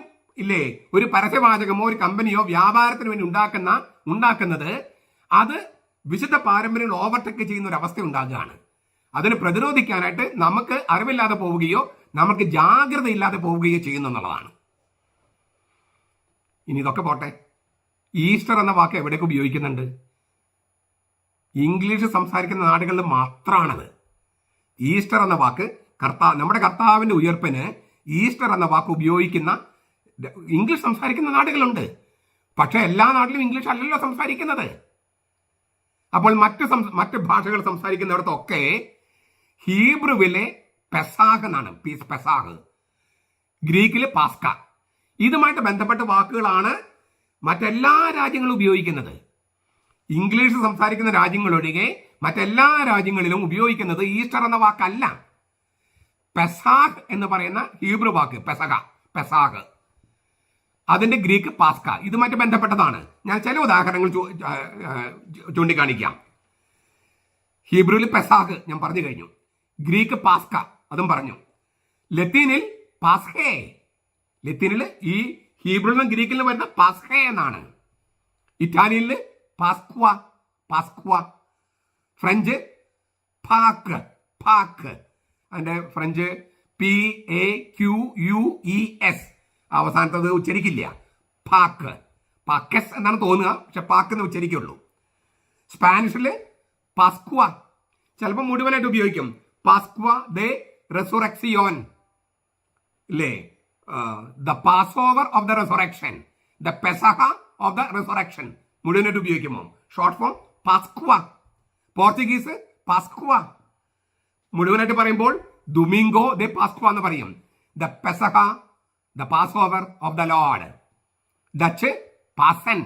ഒരു പരസ്യവാചകമോ ഒരു കമ്പനിയോ വ്യാപാരത്തിന് വേണ്ടി ഉണ്ടാക്കുന്നത് അത് വിശുദ്ധ പാരമ്പര്യം ഓവർടേക്ക് ചെയ്യുന്ന ഒരു അവസ്ഥ ഉണ്ടാകുകയാണ്. അതിനെ പ്രതിരോധിക്കാനായിട്ട് നമുക്ക് അറിവില്ലാതെ പോവുകയോ നമുക്ക് ജാഗ്രത ഇല്ലാതെ പോവുകയോ ചെയ്യുന്നു എന്നുള്ളതാണ്. ഇനി ഇതൊക്കെ പോട്ടെ, ഈസ്റ്റർ എന്ന വാക്ക് എവിടെയൊക്കെ ഉപയോഗിക്കുന്നുണ്ട്? ഇംഗ്ലീഷ് സംസാരിക്കുന്ന നാടുകളിൽ മാത്രമാണത്. ഈസ്റ്റർ എന്ന വാക്ക് നമ്മുടെ കർത്താവിന്റെ ഉയർപ്പിന് ഈസ്റ്റർ എന്ന വാക്ക് ഉപയോഗിക്കുന്ന ഇംഗ്ലീഷ് സംസാരിക്കുന്ന നാടുകളുണ്ട്. പക്ഷെ എല്ലാ നാട്ടിലും ഇംഗ്ലീഷ് അല്ലല്ലോ സംസാരിക്കുന്നത്. അപ്പോൾ മറ്റ് ഭാഷകൾ സംസാരിക്കുന്നിടത്തൊക്കെ ഹീബ്രുവിലെ പെസാഹ് എന്നാണ്, പെസാഹ്. ഗ്രീക്കിൽ പാസ്ക. ഇതുമായിട്ട് ബന്ധപ്പെട്ട വാക്കുകളാണ് മറ്റെല്ലാ രാജ്യങ്ങളും ഉപയോഗിക്കുന്നത്. ഇംഗ്ലീഷ് സംസാരിക്കുന്ന രാജ്യങ്ങളൊഴികെ മറ്റെല്ലാ രാജ്യങ്ങളിലും ഉപയോഗിക്കുന്നത് ഈസ്റ്റർ എന്ന വാക്കല്ല, പെസാഹ് എന്ന് പറയുന്ന ഹീബ്രു വാക്ക്, പെസാഹ്. അതിന്റെ ഗ്രീക്ക് പാസ്ക. ഇതുമായിട്ട് ബന്ധപ്പെട്ടതാണ്. ഞാൻ ചില ഉദാഹരണങ്ങൾ ചൂണ്ടിക്കാണിക്കാം. ഹീബ്രുവിൽ പെസാഹ് ഞാൻ പറഞ്ഞു കഴിഞ്ഞു. ഗ്രീക്ക് പാസ്ക അതും പറഞ്ഞു. ലത്തീനിൽ പാസ്ഹേ. ലത്തീനിൽ ഈ ഹീബ്രുവിലും ഗ്രീക്കിലും വരുന്ന പാസ്ഹേ എന്നാണ്. ഇറ്റാലിയനിൽ പാസ്ക്വ. ഫ്രഞ്ച് പാക്ക്. അതിന്റെ ഫ്രഞ്ച് PAQUES. അവസാനത്തത് ഉച്ചരിക്കില്ല. പാക്കസ് എന്നാണ് തോന്നുക, പക്ഷെ പാക്ക് എന്ന് ഉച്ചരിക്കുള്ളൂ. സ്പാനിഷിൽ പാസ്ക്വ. ചിലപ്പോൾ മുഴുവനായിട്ട് ഉപയോഗിക്കും. പാസ്ക്വ ദെ റെസുറക്സിയോൻ ഇല്ലേ, the passover of the resurrection, the Pesaha of the resurrection മുഴുവനായിട്ട് ഉപയോഗിക്കുമോ? ഷോർട്ട് ഫോം പാസ്ക്വ. പോർച്ചുഗീസ് പാസ്ക്വ. മുഴുവനായിട്ട് പറയുമ്പോൾ ദുമിംഗോ ദെ പാസ്ക്വ എന്ന് പറയും. The Pesaha, the passover of the Lord. Dutch പാസൻ.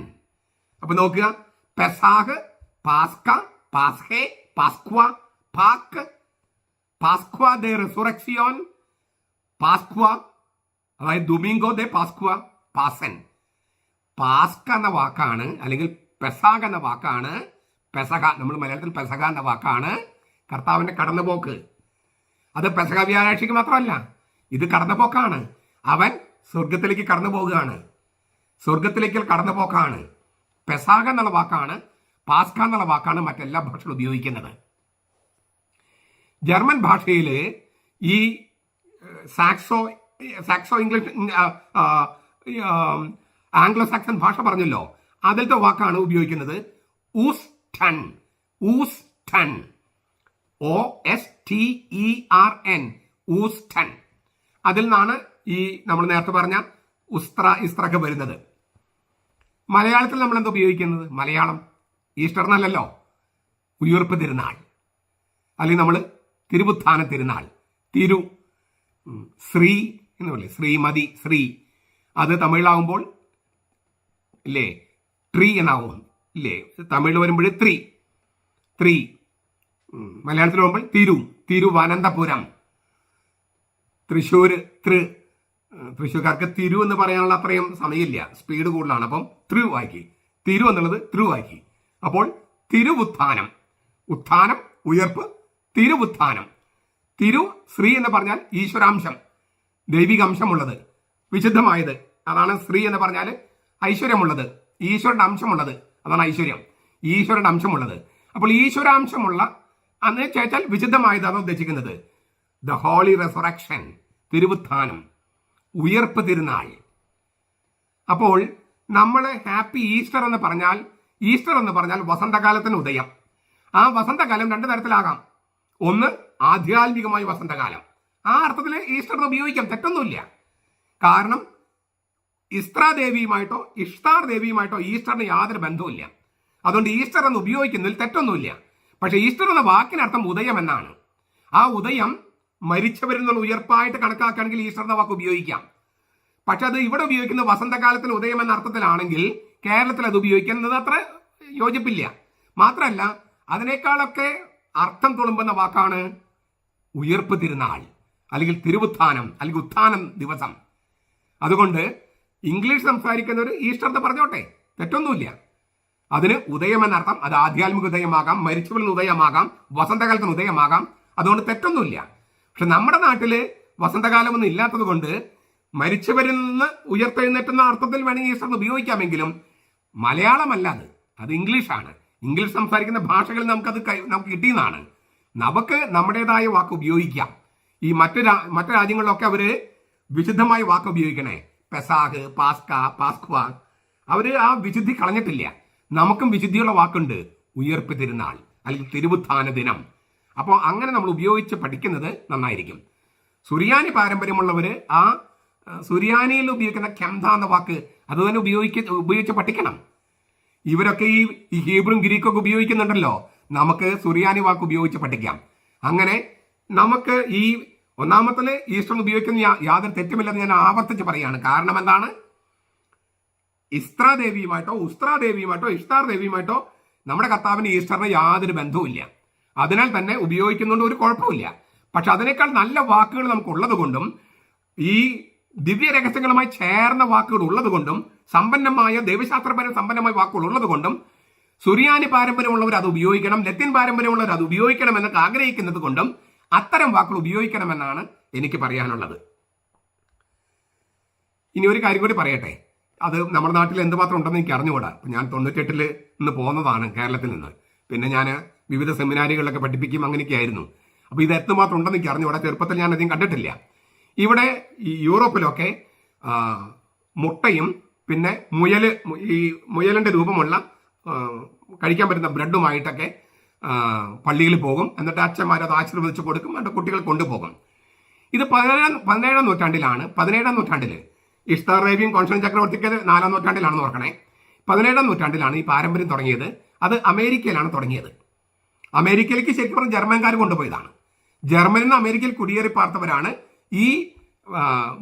അപ്പൊ നോക്കുക, പെസാഹ്, പാസ്ക, പാസ്ഹേ, പാസ്ക്വ, പാക്ക്, പാസ്ക്വ ദെ റെസുറക്സിയോൻ, പാസ്ക്വ, അതായത് ദുമിംഗോ ദെ പാസ്ക്വ, പാസൻ. പാസ്ക എന്ന വാക്കാണ്, അല്ലെങ്കിൽ പെസാഹ് എന്ന വാക്കാണ്, പെസഹ, നമ്മൾ മലയാളത്തിൽ പെസഹ എന്ന വാക്കാണ് കർത്താവിന്റെ കടന്നുപോക്ക്. അത് പെസഹ വ്യാഴാഴ്ചയ്ക്ക് മാത്രമല്ല, ഇത് കടന്നുപോക്കാണ്. അവൻ സ്വർഗത്തിലേക്ക് കടന്നു പോകുകയാണ്. സ്വർഗത്തിലേക്ക് കടന്നുപോക്കാണ്. പെസാഹ എന്നുള്ള വാക്കാണ്, പാസ്ക എന്നുള്ള വാക്കാണ് മറ്റെല്ലാ ഭാഷകളും ഉപയോഗിക്കുന്നത്. ജർമ്മൻ ഭാഷയിൽ ഈ സാക്സോ ഇംഗ്ലീഷ് ആംഗ്ലോ സാക്സൺ ഭാഷ പറഞ്ഞല്ലോ, അതിലത്തെ വാക്കാണ് ഉപയോഗിക്കുന്നത് ഊസ്റ്റൺ. OSTERN, ഊസ്റ്റൺ. അതിൽ നിന്നാണ് ഈ നമ്മൾ നേരത്തെ പറഞ്ഞ ഇസ്ത്രൊക്കെ വരുന്നത്. മലയാളത്തിൽ നമ്മൾ എന്താ ഉപയോഗിക്കുന്നത്? മലയാളം ഈസ്റ്റർ എന്നല്ലല്ലോ, ഉയർപ്പ് തിരുനാൾ, അല്ലെങ്കിൽ നമ്മൾ തിരുവുത്ഥാന തിരുനാൾ, ശ്രീ എന്ന് പറയും, ശ്രീമതി, ശ്രീ. അത് തമിഴിലാവുമ്പോൾ ഇല്ലേ ട്രീ എന്നാവും ഇല്ലേ, തമിഴിൽ വരുമ്പോൾ ത്രീ. മലയാളത്തിൽ വരുമ്പോൾ തിരുവനന്തപുരം. തൃശ്ശൂർക്കാർക്ക് തിരു എന്ന് പറയാനുള്ള അത്രയും സമയമില്ല, സ്പീഡ് കൂടുതലാണ്. അപ്പം വായിക്കി, തിരു എന്നുള്ളത് വായിക്കി. അപ്പോൾ തിരുവുത്ഥാനം, ഉത്ഥാനം ഉയർപ്പ്, തിരുവുത്ഥാനം. ശ്രീ എന്ന് പറഞ്ഞാൽ ഈശ്വരാംശം, ദൈവിക അംശമുള്ളത്, വിശുദ്ധമായത്. അതാണ് ശ്രീ എന്ന് പറഞ്ഞാൽ ഐശ്വര്യമുള്ളത്, ഈശ്വരന്റെ അംശമുള്ളത്, അതാണ് ഐശ്വര്യം, ഈശ്വരന്റെ അംശമുള്ളത്. അപ്പോൾ ഈശ്വരാംശമുള്ള അന്ന് ചോദിച്ചാൽ വിശുദ്ധമായതാണ് ഉദ്ദേശിക്കുന്നത്. ദ ഹോളി റെസറക്ഷൻ, തിരുവുത്ഥാനം, ഉയർപ്പ് തിരുനാൾ. അപ്പോൾ നമ്മൾ ഹാപ്പി ഈസ്റ്റർ എന്ന് പറഞ്ഞാൽ വസന്തകാലത്തിന് ഉദയം. ആ വസന്തകാലം രണ്ട് തരത്തിലാകാം. ഒന്ന് ആധ്യാത്മികമായ വസന്തകാലം. ആ അർത്ഥത്തിൽ ഈസ്റ്റർ ഉപയോഗിക്കാം, തെറ്റൊന്നുമില്ല. കാരണം ഇഷ്താർ ദേവിയുമായിട്ടോ ഈസ്റ്ററിന് യാതൊരു ബന്ധവുമില്ല. അതുകൊണ്ട് ഈസ്റ്റർ എന്ന് ഉപയോഗിക്കുന്നതിൽ തെറ്റൊന്നുമില്ല. പക്ഷെ ഈസ്റ്റർ എന്ന വാക്കിനർത്ഥം ഉദയം എന്നാണ്. ആ ഉദയം മരിച്ചവരിൽ നിന്നുള്ള ഉയർപ്പായിട്ട് കണക്കാക്കുകയാണെങ്കിൽ ഈസ്റ്റർ എന്ന വാക്ക് ഉപയോഗിക്കാം. പക്ഷെ അത് ഇവിടെ ഉപയോഗിക്കുന്നത് വസന്തകാലത്തിൽ ഉദയം എന്ന അർത്ഥത്തിലാണെങ്കിൽ കേരളത്തിൽ അത് ഉപയോഗിക്കുന്നത് അത്ര യോജിപ്പില്ല. മാത്രമല്ല, അതിനേക്കാളൊക്കെ അർത്ഥം തുളുമ്പുന്ന വാക്കാണ് ഉയർപ്പ് തിരുനാൾ, അല്ലെങ്കിൽ തിരുവുത്ഥാനം, അല്ലെങ്കിൽ ഉത്ഥാനം ദിവസം. അതുകൊണ്ട് ഇംഗ്ലീഷ് സംസാരിക്കുന്നവർ ഈസ്റ്റർ എന്ന് പറഞ്ഞോട്ടെ, തെറ്റൊന്നുമില്ല. അതിന് ഉദയം എന്നർത്ഥം. അത് ആധ്യാത്മിക ഉദയമാകാം, മരിച്ചവരിൽ നിന്ന് ഉദയമാകാം, വസന്തകാലത്തിന് ഉദയമാകാം. അതുകൊണ്ട് തെറ്റൊന്നുമില്ല. പക്ഷെ നമ്മുടെ നാട്ടിൽ വസന്തകാലമൊന്നും ഇല്ലാത്തത് കൊണ്ട് മരിച്ചവരിൽ നിന്ന് ഉയർത്തെഴുന്നേറ്റുന്ന അർത്ഥത്തിൽ വേണമെങ്കിൽ ഈസ്റ്റർ ഉപയോഗിക്കാമെങ്കിലും മലയാളമല്ല, അത് ഇംഗ്ലീഷാണ്. ഇംഗ്ലീഷ് സംസാരിക്കുന്ന ഭാഷകളിൽ നമുക്ക് കിട്ടിയതാണ്. നമുക്ക് നമ്മുടേതായ വാക്ക് ഉപയോഗിക്കാം. ഈ മറ്റു രാജ്യങ്ങളിലൊക്കെ അവര് വിശുദ്ധമായ വാക്ക് ഉപയോഗിക്കണേ, പെസാഹ്, പാസ്ക്വ. അവര് ആ വിശുദ്ധി കളഞ്ഞിട്ടില്ല. നമുക്കും വിശുദ്ധിയുള്ള വാക്കുണ്ട്, ഉയർപ്പ് തിരുനാൾ, അല്ലെങ്കിൽ തിരുവുത്ഥാന ദിനം. അപ്പോൾ അങ്ങനെ നമ്മൾ ഉപയോഗിച്ച് പഠിക്കുന്നത് നന്നായിരിക്കും. സുറിയാനി പാരമ്പര്യമുള്ളവര് ആ സുറിയാനിയിൽ ഉപയോഗിക്കുന്ന കെംദ എന്ന വാക്ക് അത് തന്നെ ഉപയോഗിച്ച് പഠിക്കണം. ഇവരൊക്കെ ഈ ഹീബ്രും ഗ്രീക്കൊക്കെ ഉപയോഗിക്കുന്നുണ്ടല്ലോ, നമുക്ക് സുറിയാനി വാക്ക് ഉപയോഗിച്ച് പഠിക്കാം. അങ്ങനെ നമുക്ക് ഈ ഒന്നാമത്തില് ഈസ്റ്റർ ഉപയോഗിക്കുന്ന യാതൊരു തെറ്റുമില്ലെന്ന് ഞാൻ ആവർത്തിച്ച് പറയാണ്. കാരണം എന്താണ്? ഇസ്ത്രാദേവിയുമായിട്ടോ ഉസ്ത്രാദേവിയുമായിട്ടോ ഇഷ്താർ ദേവിയുമായിട്ടോ നമ്മുടെ കർത്താവിന് ഈസ്റ്ററിന് യാതൊരു ബന്ധവുമില്ല. അതിനാൽ തന്നെ ഉപയോഗിക്കുന്നതുകൊണ്ട് ഒരു കുഴപ്പമില്ല. പക്ഷെ അതിനേക്കാൾ നല്ല വാക്കുകൾ നമുക്ക് ഉള്ളത് കൊണ്ടും ഈ ദിവ്യ രഹസ്യങ്ങളുമായി ചേർന്ന വാക്കുകൾ ഉള്ളത് കൊണ്ടും സമ്പന്നമായ ദൈവശാസ്ത്രപരം സമ്പന്നമായ വാക്കുകൾ ഉള്ളത് കൊണ്ടും സുറിയാനി പാരമ്പര്യമുള്ളവർ അത് ഉപയോഗിക്കണം, ലത്തീൻ പാരമ്പര്യമുള്ളവർ അത് ഉപയോഗിക്കണം എന്നൊക്കെ ആഗ്രഹിക്കുന്നത് കൊണ്ടും അത്തരം വാക്കുകൾ ഉപയോഗിക്കണമെന്നാണ് എനിക്ക് പറയാനുള്ളത്. ഇനി ഒരു കാര്യം കൂടി പറയട്ടെ. അത് നമ്മുടെ നാട്ടിൽ എന്തുമാത്രം ഉണ്ടെന്ന് എനിക്ക് അറിഞ്ഞുകൂടാ. ഞാൻ 98 നിന്ന് പോകുന്നതാണ് കേരളത്തിൽ നിന്ന്. പിന്നെ ഞാൻ വിവിധ സെമിനാറുകളിലൊക്കെ പഠിപ്പിക്കും, അങ്ങനെയൊക്കെ ആയിരുന്നു. അപ്പോൾ ഇത് എത്രമാത്രം ഉണ്ടെന്ന് എനിക്ക് അറിഞ്ഞുകൂടാ. ചെറുപ്പത്തിൽ ഞാൻ അധികം കണ്ടിട്ടില്ല. ഇവിടെ ഈ യൂറോപ്പിലൊക്കെ മുട്ടയും പിന്നെ ഈ മുയലിൻ്റെ രൂപമുള്ള കഴിക്കാൻ പറ്റുന്ന ബ്രെഡുമായിട്ടൊക്കെ പള്ളിയിൽ പോകും. എന്നിട്ട് അച്ഛന്മാർ അത് ആശീർവദിച്ച് കൊടുക്കും, എന്നിട്ട് കുട്ടികൾ കൊണ്ടുപോകും. ഇത് 17-ാം നൂറ്റാണ്ടിലാണ്. 17-ാം നൂറ്റാണ്ടിൽ ഇഷ്താർ ദേവിയും കോൺസ്റ്റന്റൈൻ ചക്രവർത്തിക്ക് 4-ാം നൂറ്റാണ്ടിലാണെന്ന് ഓർക്കണേ. 17-ാം നൂറ്റാണ്ടിലാണ് ഈ പാരമ്പര്യം തുടങ്ങിയത്. അത് അമേരിക്കയിലാണ് തുടങ്ങിയത്. അമേരിക്കയിലേക്ക് ശരിക്കും പറഞ്ഞാൽ ജർമ്മൻകാർ കൊണ്ടുപോയതാണ്. ജർമ്മനിൽ നിന്ന് അമേരിക്കയിൽ കുടിയേറി പാർത്തവരാണ് ഈ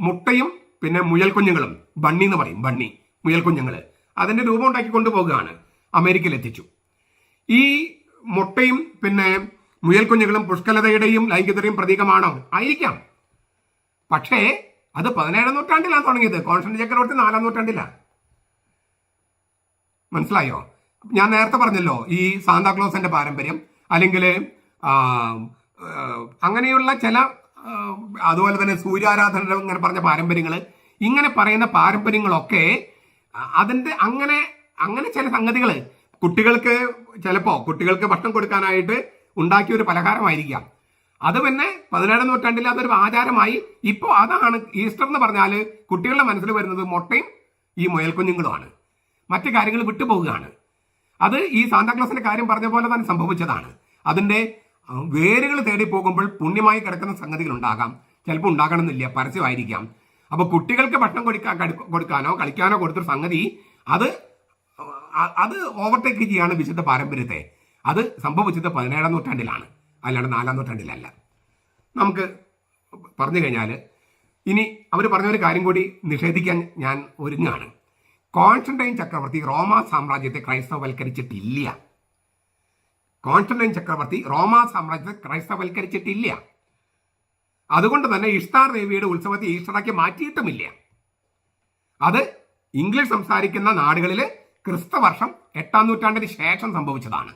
മുട്ടയും പിന്നെ മുയൽ കുഞ്ഞുങ്ങളും, ബണ്ണി എന്ന് പറയും, ബണ്ണി മുയൽ കുഞ്ഞുങ്ങൾ, അതിന്റെ രൂപം ഉണ്ടാക്കി കൊണ്ടുപോകുകയാണ്. അമേരിക്കയിൽ എത്തിച്ചു. ഈ മുട്ടയും പിന്നെ മുയൽ കുഞ്ഞുങ്ങളും പുഷ്കലതയുടെയും ലൈംഗികതയുടെയും പ്രതീകമാണോ? ആയിരിക്കാം. പക്ഷേ അത് 17-ാം നൂറ്റാണ്ടിലാണ് തുടങ്ങിയത്. കോൺസ്റ്റന്റൈൻ ചക്രവർത്തി 4-ാം നൂറ്റാണ്ടിലാണ്. മനസ്സിലായോ? ഞാൻ നേരത്തെ പറഞ്ഞല്ലോ ഈ സാന്താക്ലോസിന്റെ പാരമ്പര്യം, അല്ലെങ്കിൽ അങ്ങനെയുള്ള ചില, അതുപോലെ തന്നെ സൂര്യാരാധന ഇങ്ങനെ പറഞ്ഞ പാരമ്പര്യങ്ങൾ, ഇങ്ങനെ പറയുന്ന പാരമ്പര്യങ്ങളൊക്കെ അതിന്റെ അങ്ങനെ ചില സംഗതികൾ കുട്ടികൾക്ക് ചിലപ്പോൾ കുട്ടികൾക്ക് ഭക്ഷണം കൊടുക്കാനായിട്ട് ഉണ്ടാക്കിയ ഒരു പലഹാരമായിരിക്കാം. അത് പിന്നെ 17-ാം നൂറ്റാണ്ടിൽ അതൊരു ആചാരമായി. ഇപ്പോൾ അതാണ് ഈസ്റ്റർ എന്ന് പറഞ്ഞാൽ കുട്ടികളുടെ മനസ്സിൽ വരുന്നത് മുട്ടയും ഈ മുയൽക്കുഞ്ഞുങ്ങളുമാണ്. മറ്റു കാര്യങ്ങൾ വിട്ടുപോവുകയാണ്. അത് ഈ സാന്താക്ലോസിന്റെ കാര്യം പറഞ്ഞ പോലെ തന്നെ സംഭവിച്ചതാണ്. അതിന്റെ വേരുകൾ തേടി പോകുമ്പോൾ പുണ്യമായി കിടക്കുന്ന സംഗതികൾ ഉണ്ടാകാം, ചിലപ്പോൾ ഉണ്ടാകണമെന്നില്ല, പരസ്യമായിരിക്കാം. അപ്പൊ കുട്ടികൾക്ക് ഭക്ഷണം കൊടുക്കാനോ കളിക്കാനോ കൊടുത്തൊരു സംഗതി അത് ഓവർടേക്ക് ചെയ്യാണ് വിശുദ്ധ പാരമ്പര്യത്തെ. അത് സംഭവിച്ചത് 17-ാം നൂറ്റാണ്ടിലാണ്, അല്ലാണ്ട് 4-ാം നൂറ്റാണ്ടിലല്ല. നമുക്ക് പറഞ്ഞു കഴിഞ്ഞാൽ ഇനി അവർ പറഞ്ഞൊരു കാര്യം കൂടി നിഷേധിക്കാൻ ഞാൻ ഒരുങ്ങാണ്. കോൺസ്റ്റന്റൈൻ ചക്രവർത്തി റോമാ സാമ്രാജ്യത്തെ ക്രൈസ്തവവൽക്കരിച്ചിട്ടില്ല. കോൺസ്റ്റന്റൈൻ ചക്രവർത്തി റോമാ സാമ്രാജ്യത്തെ ക്രൈസ്തവവൽക്കരിച്ചിട്ടില്ല. അതുകൊണ്ട് തന്നെ ഇഷ്താർ ദേവിയുടെ ഉത്സവത്തെ ഈസ്റ്ററാക്കി മാറ്റിയിട്ടുമില്ല. അത് ഇംഗ്ലീഷ് സംസാരിക്കുന്ന നാടുകളിൽ ക്രിസ്തുവർഷം 8-ാം നൂറ്റാണ്ടിന് ശേഷം സംഭവിച്ചതാണ്.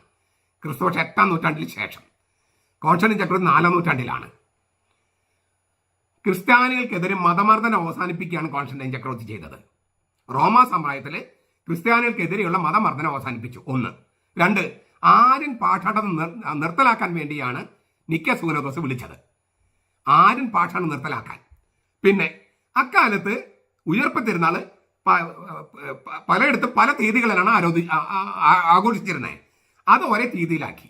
ക്രിസ്തുവർഷം 8-ാം നൂറ്റാണ്ടിന് ശേഷം. കോൺസ്റ്റന്റൈൻ ചക്രവർത്തി 4-ാം നൂറ്റാണ്ടിലാണ്. ക്രിസ്ത്യാനികൾക്കെതിരെ മതമർദ്ദനം അവസാനിപ്പിക്കുകയാണ് കോൺസ്റ്റന്റൈൻ ചക്രവർത്തി ചെയ്തത്. റോമാ സാമ്രാജ്യത്തിലെ ക്രിസ്ത്യാനികൾക്കെതിരെയുള്ള മതമർദ്ദനം അവസാനിപ്പിച്ചു. 1. 2. ആര്യൻ പാഷാണം നിർത്തലാക്കാൻ വേണ്ടിയാണ് നിക്കോസ് സൂനോദോസ് വിളിച്ചത്. ആര്യൻ പാഷാണം നിർത്തലാക്കാൻ. പിന്നെ അക്കാലത്ത് ഉയർപ്പ് തിരുനാൾ പലയിടത്തും പല തീയതികളിലാണ് ആഘോഷിച്ചിരുന്നത്. അത് ഒരേ തീയതിയിലാക്കി.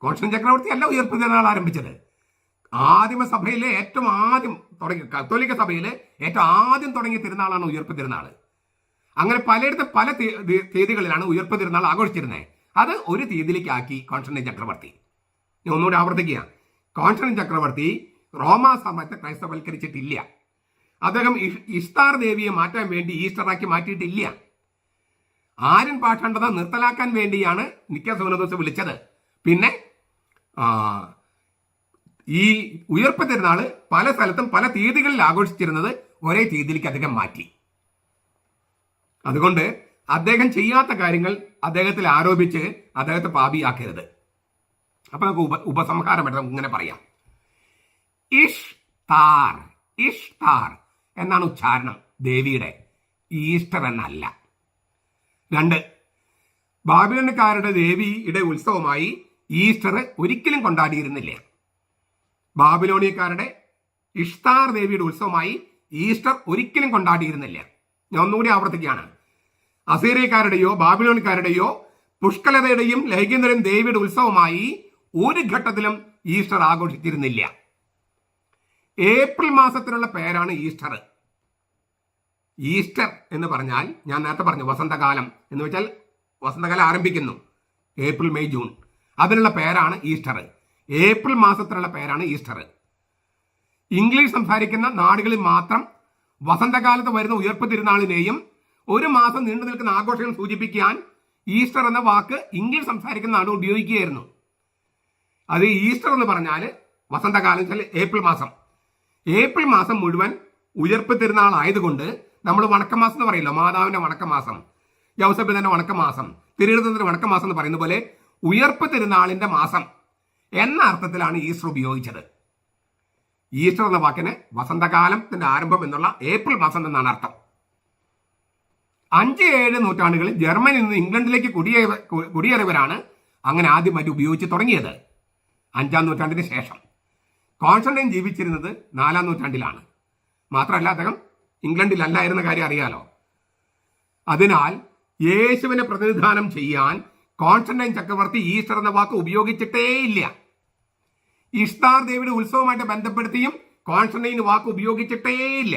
കോൺസ്റ്റന്റൈൻ ചക്രവർത്തി അല്ല ഉയർപ്പ് തിരുനാൾ ആരംഭിച്ചത്. ആദിമ സഭയിലെ ഏറ്റവും ആദ്യം തുടങ്ങിയ കത്തോലിക്ക സഭയിലെ ഏറ്റവും ആദ്യം തുടങ്ങിയ തിരുനാളാണ് ഉയർപ്പ് തിരുനാൾ. അങ്ങനെ പലയിടത്തും പല തീയതികളിലാണ് ഉയർപ്പ് തിരുനാൾ ആഘോഷിച്ചിരുന്നത്. അത് ഒരു തീയതിയിലേക്ക് ആക്കി കോൺസ്റ്റന്റൈൻ ചക്രവർത്തി. ഞാൻ ഒന്നുകൂടി ആവർത്തിക്കുക. കോൺസ്റ്റന്റൈൻ ചക്രവർത്തി റോമാ സാമ്രാജ്യത്തെ ക്രൈസ്തവവൽക്കരിച്ചിട്ടില്ല. അദ്ദേഹം ഇഷ്താർ ദേവിയെ മാറ്റാൻ വേണ്ടി ഈസ്റ്ററാക്കി മാറ്റിയിട്ടില്ല. ആര്യൻ പാഷാണ്ഡത നിർത്തലാക്കാൻ വേണ്ടിയാണ് നിക്കോസ് സൂനോദോസ് വിളിച്ചത്. പിന്നെ ഈ ഉയർപ്പ് തിരുനാൾ പല സ്ഥലത്തും പല തീയതികളിൽ ആഘോഷിച്ചിരുന്നത് ഒരേ തീയതിയിലേക്ക് അദ്ദേഹം മാറ്റി. അതുകൊണ്ട് അദ്ദേഹം ചെയ്യാത്ത കാര്യങ്ങൾ അദ്ദേഹത്തിൽ ആരോപിച്ച് അദ്ദേഹത്തെ പാപിയാക്കരുത്. അപ്പൊ നമുക്ക് ഉപസംഹാരമായിട്ട് നമുക്ക് ഇങ്ങനെ പറയാം. ഇഷ്താർ എന്നാണ് ഉച്ചാരണം ദേവിയുടെ, ഈസ്റ്റർ എന്നല്ല. 2. ബാബിലോണുകാരുടെ ദേവിയുടെ ഉത്സവമായി ഈസ്റ്റർ ഒരിക്കലും കൊണ്ടാടിയിരുന്നില്ല. ബാബിലോണിയക്കാരുടെ ഇഷ്താർ ദേവിയുടെ ഉത്സവമായി ഈസ്റ്റർ ഒരിക്കലും കൊണ്ടാടിയിരുന്നില്ല. ഞാൻ ഒന്നുകൂടി ആവർത്തിക്കുകയാണ്. അസീറിയക്കാരുടെയോ ബാബിലോണിക്കാരുടെയോ പുഷ്കലതയുടെയും ലൈംഗികതയുടെയും ദേവിയുടെ ഉത്സവമായി ഒരു ഘട്ടത്തിലും ഈസ്റ്റർ ആഘോഷിച്ചിരുന്നില്ല. ഏപ്രിൽ മാസത്തിനുള്ള പേരാണ് ഈസ്റ്റർ. ഈസ്റ്റർ എന്ന് പറഞ്ഞാൽ ഞാൻ നേരത്തെ പറഞ്ഞു വസന്തകാലം എന്ന് വെച്ചാൽ വസന്തകാലം ആരംഭിക്കുന്നു ഏപ്രിൽ, മെയ്, ജൂൺ. അതിനുള്ള പേരാണ് ഈസ്റ്റർ. ഏപ്രിൽ മാസത്തിലുള്ള പേരാണ് ഈസ്റ്റർ. ഇംഗ്ലീഷ് സംസാരിക്കുന്ന നാടുകളിൽ മാത്രം വസന്തകാലത്ത് വരുന്ന ഉയർപ്പ് തിരുനാളിനെയും ഒരു മാസം നീണ്ടു നിൽക്കുന്ന ആഘോഷങ്ങൾ സൂചിപ്പിക്കാൻ ഈസ്റ്റർ എന്ന വാക്ക് ഇംഗ്ലീഷ് സംസാരിക്കുന്ന നാട് ഉപയോഗിക്കുകയായിരുന്നു. അത് ഈസ്റ്റർ എന്ന് പറഞ്ഞാൽ വസന്തകാലം വെച്ചാൽ ഏപ്രിൽ മാസം മുഴുവൻ ഉയർപ്പ് തിരുനാൾ ആയതുകൊണ്ട് നമ്മൾ വണക്കമാസം എന്ന് പറയില്ല, മാതാവിന്റെ വണക്കമാസം, യൗസബിന്റെ വണക്കമാസം, തിരുവനന്തപുരത്തിന്റെ വണക്കമാസം എന്ന് പറയുന്ന പോലെ ഉയർപ്പ് തിരുനാളിന്റെ മാസം എന്ന അർത്ഥത്തിലാണ് ഈസ്റ്റർ ഉപയോഗിച്ചത്. ഈസ്റ്റർ എന്ന വാക്കിന് വസന്തകാലത്തിന്റെ ആരംഭം എന്നുള്ള ഏപ്രിൽ മാസം എന്നാണ് അർത്ഥം. 5-7 നൂറ്റാണ്ടുകളിൽ ജർമ്മനിയിൽ നിന്ന് ഇംഗ്ലണ്ടിലേക്ക് കുടിയേറിയവരാണ് അങ്ങനെ ആദ്യമായിട്ട് ഉപയോഗിച്ച് തുടങ്ങിയത്. 5-ാം നൂറ്റാണ്ടിന് ശേഷം. കോൺസ്റ്റന്റൈൻ ജീവിച്ചിരുന്നത് 4-ാം നൂറ്റാണ്ടിലാണ്. മാത്രമല്ല അദ്ദേഹം ഇംഗ്ലണ്ടിലല്ലായിരുന്ന കാര്യം അറിയാലോ. അതിനാൽ യേശുവിനെ പ്രതിനിധാനം ചെയ്യാൻ കോൺസ്റ്റന്റൈൻ ചക്രവർത്തി ഈസ്റ്റർ എന്ന വാക്ക് ഉപയോഗിച്ചിട്ടേയില്ല. ഇഷ്താർ ദേവിയുടെ ഉത്സവമായിട്ട് ബന്ധപ്പെടുത്തിയും കോൺസ്റ്റന്റൈൻ വാക്ക് ഉപയോഗിച്ചിട്ടേയില്ല.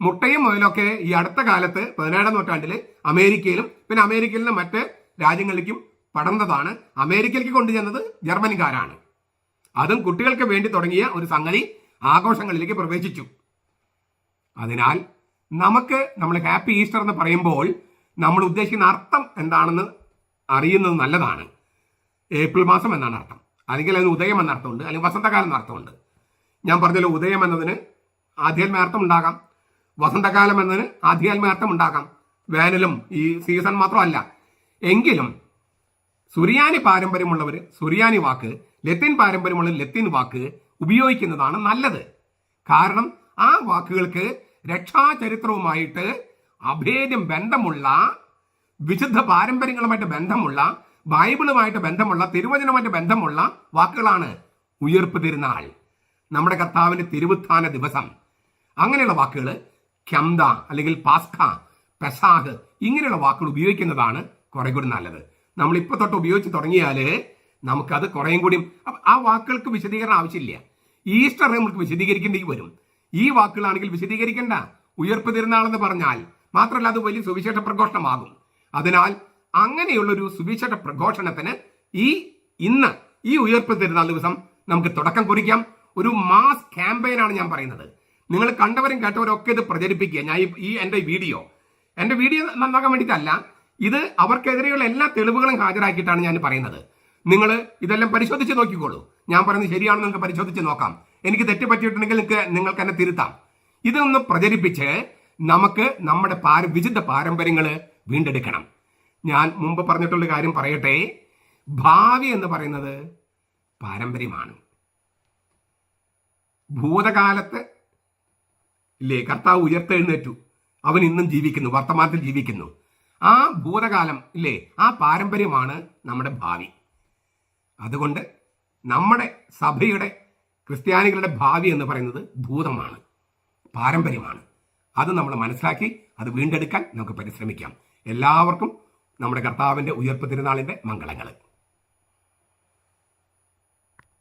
മുട്ടയും മുതലൊക്കെ ഈ അടുത്ത കാലത്ത് 17-ാം നൂറ്റാണ്ടിൽ അമേരിക്കയിലും പിന്നെ അമേരിക്കയിൽ നിന്ന് മറ്റ് രാജ്യങ്ങളിലേക്കും പടർന്നതാണ്. അമേരിക്കയിലേക്ക് കൊണ്ടുചെന്നത് ജർമ്മനിക്കാരാണ്. അതും കുട്ടികൾക്ക് വേണ്ടി തുടങ്ങിയ ഒരു സംഗതി ആഘോഷങ്ങളിലേക്ക് പ്രവേശിച്ചു. അതിനാൽ നമ്മൾ ഹാപ്പി ഈസ്റ്റർ എന്ന് പറയുമ്പോൾ നമ്മൾ ഉദ്ദേശിക്കുന്ന അർത്ഥം എന്താണെന്ന് അറിയുന്നത് നല്ലതാണ്. ഏപ്രിൽ മാസം എന്നാണ് അർത്ഥം, അല്ലെങ്കിൽ അതിന് ഉദയം എന്ന അർത്ഥമുണ്ട്, അല്ലെങ്കിൽ വസന്തകാലം എന്ന അർത്ഥമുണ്ട്. ഞാൻ പറഞ്ഞല്ലോ, ഉദയം എന്നതിന് ആധ്യാത്മികാർത്ഥം ഉണ്ടാകാം, വസന്തകാലം എന്നതിന് ആധ്യാത്മികാർത്ഥം ഉണ്ടാകാം. വേനലും ഈ സീസൺ മാത്രമല്ല. എങ്കിലും സുറിയാനി പാരമ്പര്യമുള്ളവർ സുറിയാനി വാക്ക്, ലത്തീൻ പാരമ്പര്യമുള്ള ലത്തീൻ വാക്ക് ഉപയോഗിക്കുന്നതാണ് നല്ലത്. കാരണം ആ വാക്കുകൾക്ക് രക്ഷാചരിത്രവുമായിട്ട് അഭേദ്യം ബന്ധമുള്ള, വിശുദ്ധ പാരമ്പര്യങ്ങളുമായിട്ട് ബന്ധമുള്ള, ബൈബിളുമായിട്ട് ബന്ധമുള്ള, തിരുവചനവുമായിട്ട് ബന്ധമുള്ള വാക്കുകളാണ്. ഉയർപ്പ് തിരുനാൾ, നമ്മുടെ കർത്താവിന്റെ തിരുവുത്ഥാന ദിവസം, അങ്ങനെയുള്ള വാക്കുകൾ ക്യംദ അല്ലെങ്കിൽ പാസ്ക, പെസാഹ് ഇങ്ങനെയുള്ള വാക്കുകൾ ഉപയോഗിക്കുന്നതാണ് കുറെ കൂടി നല്ലത്. നമ്മൾ ഇപ്പൊ തൊട്ട് ഉപയോഗിച്ച് തുടങ്ങിയാൽ നമുക്കത് കുറേയും കൂടി ആ വാക്കുകൾക്ക് വിശദീകരണം ആവശ്യമില്ല. ഈസ്റ്റർ നമുക്ക് വിശദീകരിക്കേണ്ടി വരും. ഈ വാക്കുകളാണെങ്കിൽ വിശദീകരിക്കേണ്ട. ഉയർപ്പ് തിരുനാൾ എന്ന് പറഞ്ഞാൽ മാത്രമല്ല അത് വലിയ സുവിശേഷ പ്രഘോഷണമാകും. അതിനാൽ അങ്ങനെയുള്ളൊരു സുവിശേഷ പ്രഘോഷണത്തിന് ഇന്ന് ഈ ഉയർപ്പ് തിരുനാൾ ദിവസം നമുക്ക് തുടക്കം കുറിക്കാം. ഒരു മാസ് ക്യാമ്പയിനാണ് ഞാൻ പറയുന്നത്. നിങ്ങൾ കണ്ടവരും കേട്ടവരും ഒക്കെ ഇത് പ്രചരിപ്പിക്കുക. ഞാൻ എന്റെ വീഡിയോ നന്നാക്കാൻ വേണ്ടിയിട്ടല്ല, ഇത് അവർക്കെതിരെയുള്ള എല്ലാ തെളിവുകളും ഹാജരാക്കിയിട്ടാണ് ഞാൻ പറയുന്നത്. നിങ്ങൾ ഇതെല്ലാം പരിശോധിച്ച് നോക്കിക്കോളൂ. ഞാൻ പറയുന്നത് ശരിയാണെന്ന് നിങ്ങൾക്ക് പരിശോധിച്ച് നോക്കാം. എനിക്ക് തെറ്റ് പറ്റിയിട്ടുണ്ടെങ്കിൽ നിങ്ങൾക്ക് എന്നെ തിരുത്താം. ഇതൊന്ന് പ്രചരിപ്പിച്ച് നമുക്ക് നമ്മുടെ വിശുദ്ധ പാരമ്പര്യങ്ങൾ വീണ്ടെടുക്കണം. ഞാൻ മുമ്പ് പറഞ്ഞിട്ടുള്ള കാര്യം പറയട്ടെ. ഭാവി എന്ന് പറയുന്നത് പാരമ്പര്യമാണ്. ഭൂതകാലത്ത് ഇല്ലേ കർത്താവ് ഉയർത്തെഴുന്നേറ്റു, അവൻ ഇന്നും ജീവിക്കുന്നു, വർത്തമാനത്തിൽ ജീവിക്കുന്നു. ആ ഭൂതകാലം ഇല്ലേ, ആ പാരമ്പര്യമാണ് നമ്മുടെ ഭാവി. അതുകൊണ്ട് നമ്മുടെ സഭയുടെ ക്രിസ്ത്യാനികളുടെ ഭാവി എന്ന് പറയുന്നത് ഭൂതമാണ്, പാരമ്പര്യമാണ്. അത് നമ്മൾ മനസ്സിലാക്കി അത് വീണ്ടെടുക്കാൻ നമുക്ക് പരിശ്രമിക്കാം. എല്ലാവർക്കും നമ്മുടെ കർത്താവിന്റെ ഉയർപ്പ് തിരുനാളിന്റെ മംഗളങ്ങൾ.